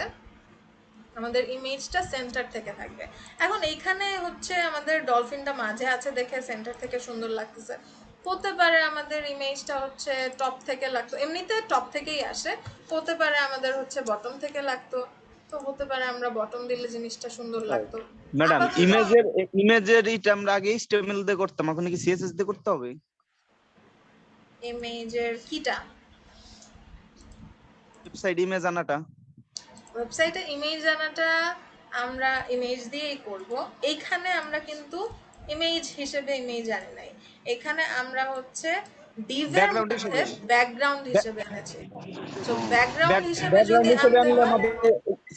আমাদের ইমেজটা সেন্টার থেকে থাকবে। এখন এইখানে হচ্ছে আমাদের ডলফিনটা মাঝে আছে দেখে সেন্টার থেকে সুন্দর লাগতেছে, হতে পারে আমাদের ইমেজটা হচ্ছে টপ থেকে লাগতো, এমনিতে টপ থেকেই আসে, হতে পারে আমাদের হচ্ছে বটম থেকে লাগতো, তো হতে পারে আমরা বটম দিলে জিনিসটা সুন্দর লাগতো। ম্যাডাম ইমেজের এটা আমরা আগে HTML দিয়ে করতাম, এখন কি CSS দিয়ে করতে হবে? ইমেজের কিটা? ওয়েবসাইট ইমেজ আনাটা। ওয়েবসাইটে ইমেজ আনাটা আমরা ইমেজ দিয়েই করব। এইখানে আমরা কিন্তু ইমেজ হিসেবে ইমেজ আনি নাই, এখানে আমরা হচ্ছে ডিভের মধ্যে ব্যাকগ্রাউন্ড হিসেবে এনেছি। সো ব্যাকগ্রাউন্ড হিসেবে যদি আনতে হয় আমাদের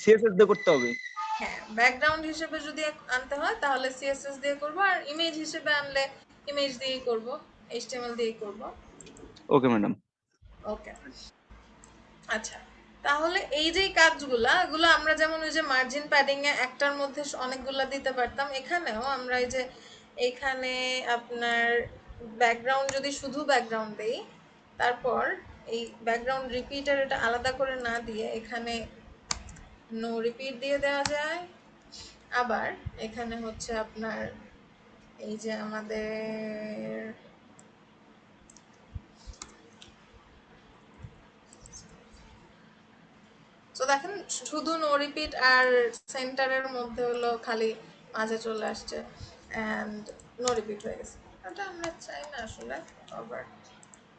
CSS দিয়ে করতে হবে। হ্যাঁ, ব্যাকগ্রাউন্ড হিসেবে যদি আনতে হয় তাহলে সিএসএস দিয়ে করব, আর ইমেজ হিসেবে আনলে ইমেজ দিয়েই করব, HTML দিয়েই করব। Okay madam. ওকে আচ্ছা, তাহলে এই যে কাজগুলো এগুলো আমরা যেমন ওই যে মার্জিন প্যাডিং এ একটার মধ্যে অনেকগুলো দিতে পারতাম, এখানেও আমরা এই যে এখানে আপনার ব্যাকগ্রাউন্ড যদি শুধু ব্যাকগ্রাউন্ড দেই, তারপর এই ব্যাকগ্রাউন্ড রিপিটার এটা আলাদা করে না দিয়ে এখানে নো রিপিট দিয়ে দেওয়া যায়। আবার এখানে হচ্ছে আপনার এই যে আমাদের তো দেখেন শুধু নো রিপিট আর সেন্টারের মধ্যে হলো খালি মাঝে চলে আসছে এন্ড নো রিপিট হয়ে গেছে, এটা আমরা চাই না আসলে কভার।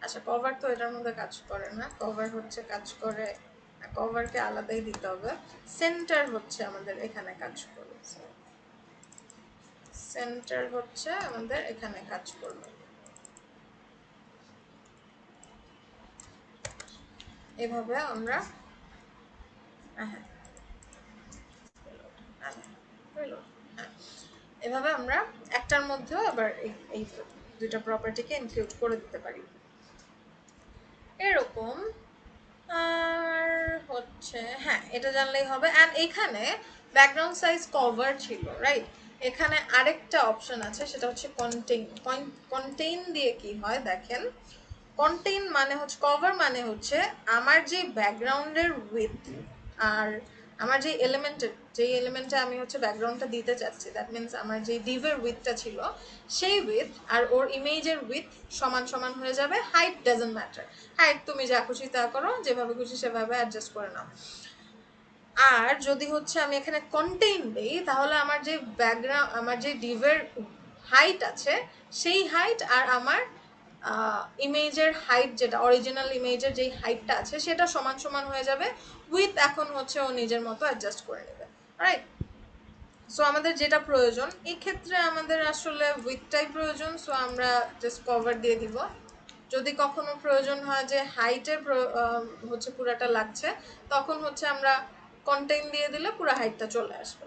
আচ্ছা কভার তো এটার মধ্যে কাজ করে না, কভার হচ্ছে কাজ করে, কভারকে আলাদাই দিতে হবে। সেন্টার হচ্ছে আমাদের এখানে কাজ করবে, সেন্টার হচ্ছে আমাদের এখানে কাজ করবে। এভাবে আমরা হ্যাঁ এভাবে আমরা একটার মধ্যেও আবার এই দুইটা প্রপার্টিকে ইনক্লুড করে দিতে পারি এরকম। আর হচ্ছে হ্যাঁ এটা জানলেই হবে। অ্যান্ড এখানে ব্যাকগ্রাউন্ড সাইজ কভার ছিল, রাইট? এখানে আরেকটা অপশন আছে, সেটা হচ্ছে কন্টেইন। কন্টেইন দিয়ে কি হয় দেখেন, কন্টেইন মানে হচ্ছে কভার, মানে হচ্ছে আমার যে ব্যাকগ্রাউন্ডের উইথ আর আমার যে এলিমেন্টে আমি হচ্ছে ব্যাকগ্রাউন্ডটা দিতে চাচ্ছি, দ্যাট মিনস আমার যে ডিভের উইথটা ছিল সেই উইথ আর ওর ইমেজের উইথ সমান সমান হয়ে যাবে। হাইট ডাজন্ট ম্যাটার, হাইট তুমি যা খুশি তা করো, যেভাবে খুশি সেভাবে অ্যাডজাস্ট করে নাও। আর যদি হচ্ছে আমি এখানে কন্টেইন দেই তাহলে আমার যে ব্যাকগ্রাউন্ড, আমার যে ডিভের হাইট আছে সেই হাইট আর আমার ইমেজের হাইট, যেটা অরিজিনাল ইমেজের যেই হাইটটা আছে সেটা সমান সমান হয়ে যাবে। উইথ এখন হচ্ছে ও নিজের মতো অ্যাডজাস্ট করে নেবে, রাইট? সো আমাদের যেটা প্রয়োজন এই ক্ষেত্রে আমাদের আসলে উইথটাই প্রয়োজন, সো আমরা জাস্ট কভার দিয়ে দিব। যদি কখনো প্রয়োজন হয় যে হাইটের হচ্ছে পুরাটা লাগছে, তখন হচ্ছে আমরা কন্টেইন দিয়ে দিলে পুরো হাইটটা চলে আসবে।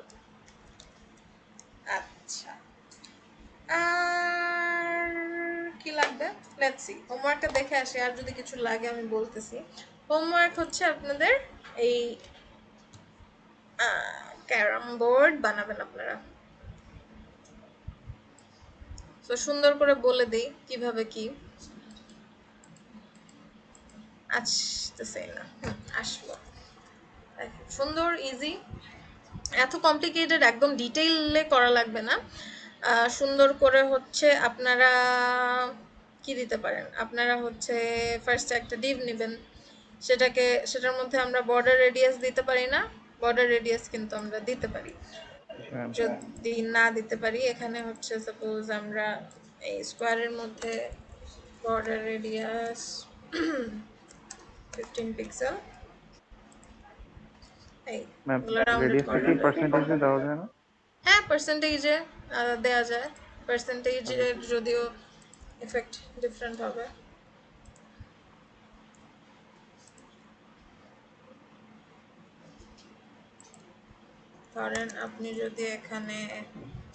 আচ্ছা, আর কি লাগবে লেটস সি, হোমওয়ার্কটা দেখে আসি, আর যদি কিছু লাগে আমি বলতেছি। হোমওয়ার্ক হচ্ছে আপনাদের এই ক্যারাম বোর্ড বানাবেন আপনারা। তো সুন্দর করে বলে দেই কিভাবে কি। আসতেছে না, আসলো। সুন্দর ইজি, এত কমপ্লিকেটেড একদম ডিটেইলে করা লাগবে না। সুন্দর করে হচ্ছে আপনারা কি দিতে পারেন, আপনারা হচ্ছে ফার্স্টে একটা ডিভ নেবেন, সেটার মধ্যে আমরা বর্ডার রেডিয়াস দিতে পারি না, বর্ডার রেডিয়াস কিন্তু আমরা দিতে পারি। যদি না দিতে পারি, এখানে হচ্ছে সাপোজ আমরা এই স্কোয়ারের মধ্যে বর্ডার রেডিয়াস 15 পিক্সেল, এইগুলো রাউন্ডেড রেডিয়াসটা করে কি পার্সেন্টেজে দেওয়া যায় না? হ্যাঁ পার্সেন্টেজে দেওয়া যায়, পার্সেন্টেজের যদিও এফেক্ট ডিফারেন্ট হবে। ধরেন আপনি যদি এখানে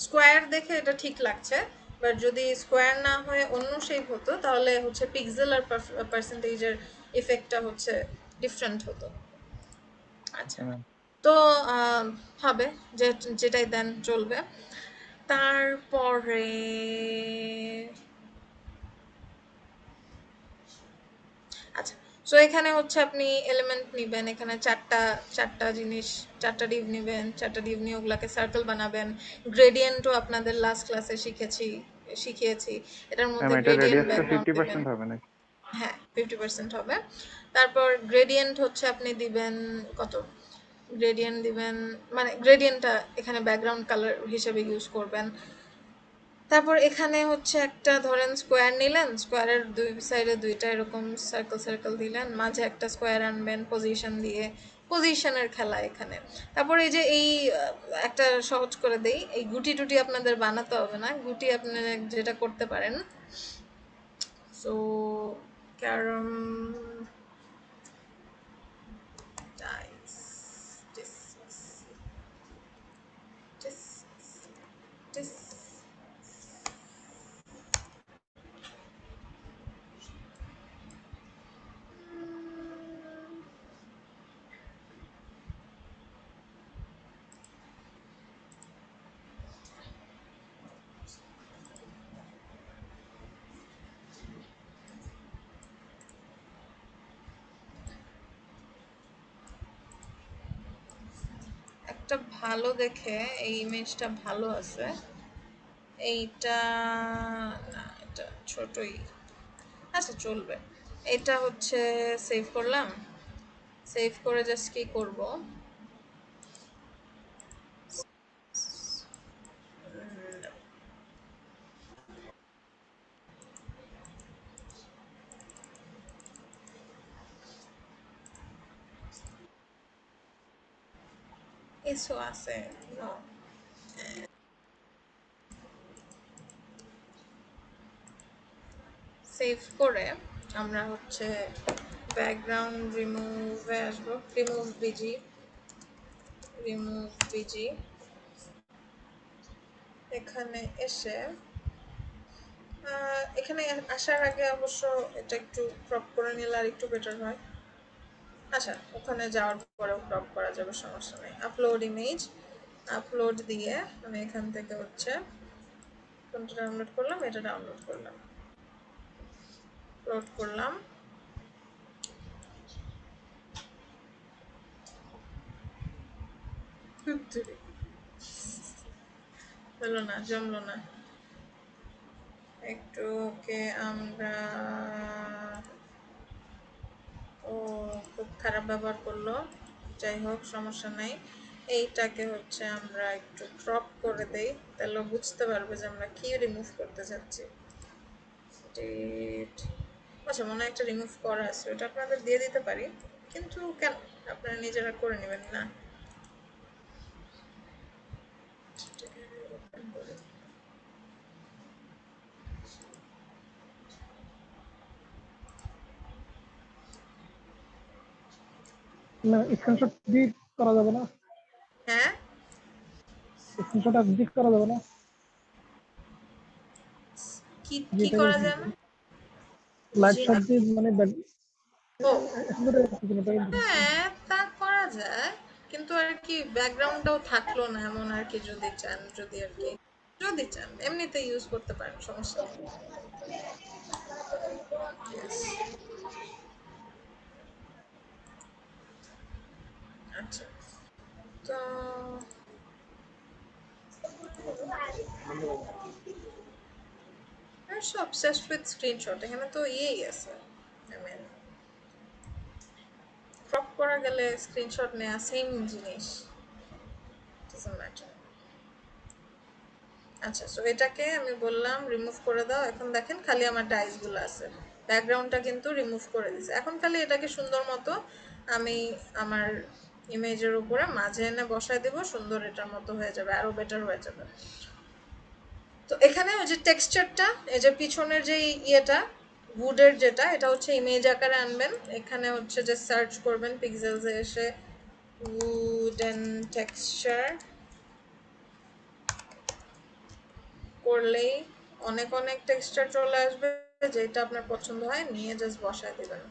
স্কোয়ার দেখে এটা ঠিক লাগছে, বাট যদি স্কোয়ার না হয়ে অন্য শেপ হতো তাহলে হচ্ছে পিক্সেল আর পার্সেন্টেজের ইফেক্টটা হচ্ছে ডিফারেন্ট হতো। আচ্ছা, তো হবে যেটাই দেন চলবে। তারপরে আচ্ছা, সো এখানে হচ্ছে আপনি এলিমেন্ট নেবেন, এখানে চারটা জিনিস, চারটা ডিভ নেবেন, চারটা ডিভ নিয়ে ওগুলাকে সার্কেল বানাবেন। গ্রেডিয়েন্টও আপনাদের লাস্ট ক্লাসে শিখিয়েছি, এটার মধ্যে ম্যাম এটা গ্রেডিয়েন্ট রেডিয়াসটা ব্যাকগ্রাউন্ড দিবেন। 50% হবে নাকি? হ্যাঁ 50% হবে। তারপর গ্রেডিয়েন্ট হচ্ছে আপনি দিবেন কত, গ্রেডিয়েন্ট দিবেন মানে গ্রেডিয়েন্টটা এখানে ব্যাকগ্রাউন্ড কালার হিসেবে ইউজ করবেন। তারপর এখানে হচ্ছে একটা ধরেন স্কোয়ার নিলেন, স্কোয়ারের দুই সাইডে দুইটা এরকম সার্কেল দিলেন, মাঝে একটা স্কোয়ার আনবেন পজিশন দিয়ে, পজিশনের খেলা এখানে। তারপর এই যে এই একটা সহজ করে দেই, এই গুটি টুটি আপনাদের বানাতে হবে না, গুটি আপনারা যেটা করতে পারেন, সো ক্যারম ডাইস একটা ভালো দেখে, এই ইমেজটা ভালো আছে, এইটা না এটা ছোটই, আচ্ছা চলবে। এটা হচ্ছে সেভ করলাম, সেভ করে জাস্ট কি করব, এসো আছে সেভ করে আমরা হচ্ছে ব্যাকগ্রাউন্ড রিমুভে আসবো, রিমুভ বিজি, এখানে এসে এখানে আসার আগে অবশ্য এটা একটু ক্রপ করে নিলে আর একটু বেটার হয়। আচ্ছা, ওখানে যাওয়ার পরেও ক্রপ করা যাবে, সমস্যা নেই। আপলোড ইমেজ, আপলোড দিয়ে আমি এখান থেকে হচ্ছে কোনটা ডাউনলোড করলাম, এটা ডাউনলোড করলাম, আপলোড করলাম। হলো না, জমলো না একটু। ওকে, আমরা ও খুব খারাপ ব্যবহার করলো, যাই হোক সমস্যা নাই। এইটাকে হচ্ছে আমরা একটু ক্রপ করে দেই, তাহলে বুঝতে পারবে যে আমরা কি রিমুভ করতে চাচ্ছি। আচ্ছা, মনে হয় একটা রিমুভ করা আছে, ওটা আপনাদের দিয়ে দিতে পারি, কিন্তু কেন আপনারা নিজেরা করে নেবেন না। না, স্ক্রিনশট ডিলিট করা যাবে না? হ্যাঁ, স্ক্রিনশট আর ডিলিট করা যাবে না? কি করা যায় না? লাইভ শট দিয়ে মানে ও হ্যাঁ, তা করা যায়, কিন্তু আর কি ব্যাকগ্রাউন্ডটাও থাকলো না এমন আর কি। যদি চান, যদি চান এমনিতে ইউজ করতে পারেন, সমস্যা নেই। আচ্ছা, তো I'm so obsessed with screenshot, এখানে তো ইয়েই আছে, I mean ক্রপ করা গেলে স্ক্রিনশট নেওয়া সেম জিনিস, doesn't matter। আচ্ছা, সো এটাকে আমি বললাম রিমুভ করে দাও। এখন দেখেন খালি আমার ডাইসগুলো আছে, ব্যাকগ্রাউন্ডটা কিন্তু রিমুভ করে দিয়েছে। এখন খালি এটাকে সুন্দর মতো আমি আমার ইমেজের উপরে মাঝে এনে বসায় দেব, সুন্দর এটার মতো হয়ে যাবে, আরো বেটার হয়ে যাবে। তো এখানে ওই যে টেক্সচারটা, এই যে পিছনের যে ইয়েটা উডের যেটা, এটা হচ্ছে ইমেজ আকারে আনবেন। এখানে হচ্ছে যে সার্চ করবেন পিক্সেলসে এসে উডেন টেক্সচার করলেই অনেক অনেক টেক্সচার চলে আসবে, যেটা আপনার পছন্দ হয় নিয়ে জাস্ট বসায় দিবেন।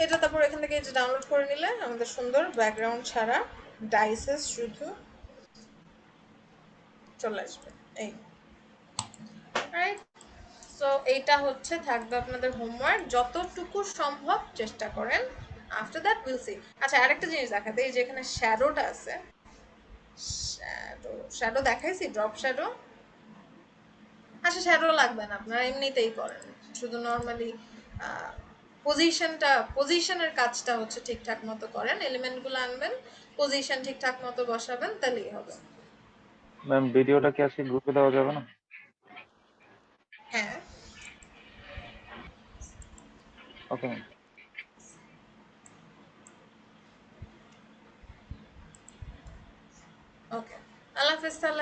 এটা তারপর এখান থেকে যে ডাউনলোড করে নিলে আমাদের সুন্দর ব্যাকগ্রাউন্ড ছাড়া ডাইসেস শুধু চলে আসবে। এই রাইট, সো এইটা হচ্ছে থাকবে আপনাদের হোমওয়ার্ক, যতটুকু সম্ভব চেষ্টা করেন। After that will see. আচ্ছা, আরেকটা জিনিস দেখাতে, এই যে এখানে শ্যাডোটা আছে, শ্যাডো দেখাইছি, ড্রপ শ্যাডো। আচ্ছা, শ্যাডো লাগবে না, আপনারা এমনিতেই করেন, শুধু নর্মালি পজিশনের কাজটা হচ্ছে ঠিকঠাক মতো করেন, এলিমেন্টগুলো আনবেন, পজিশন ঠিকঠাক মতো বসাবেন, তাহলেই হবে। ম্যাম ভিডিওটা কি আজকে গ্রুপে দেওয়া যাবে না? হ্যাঁ, ওকে ম্যাম। ওকে, আল্লাহ হাফেজ তাহলে।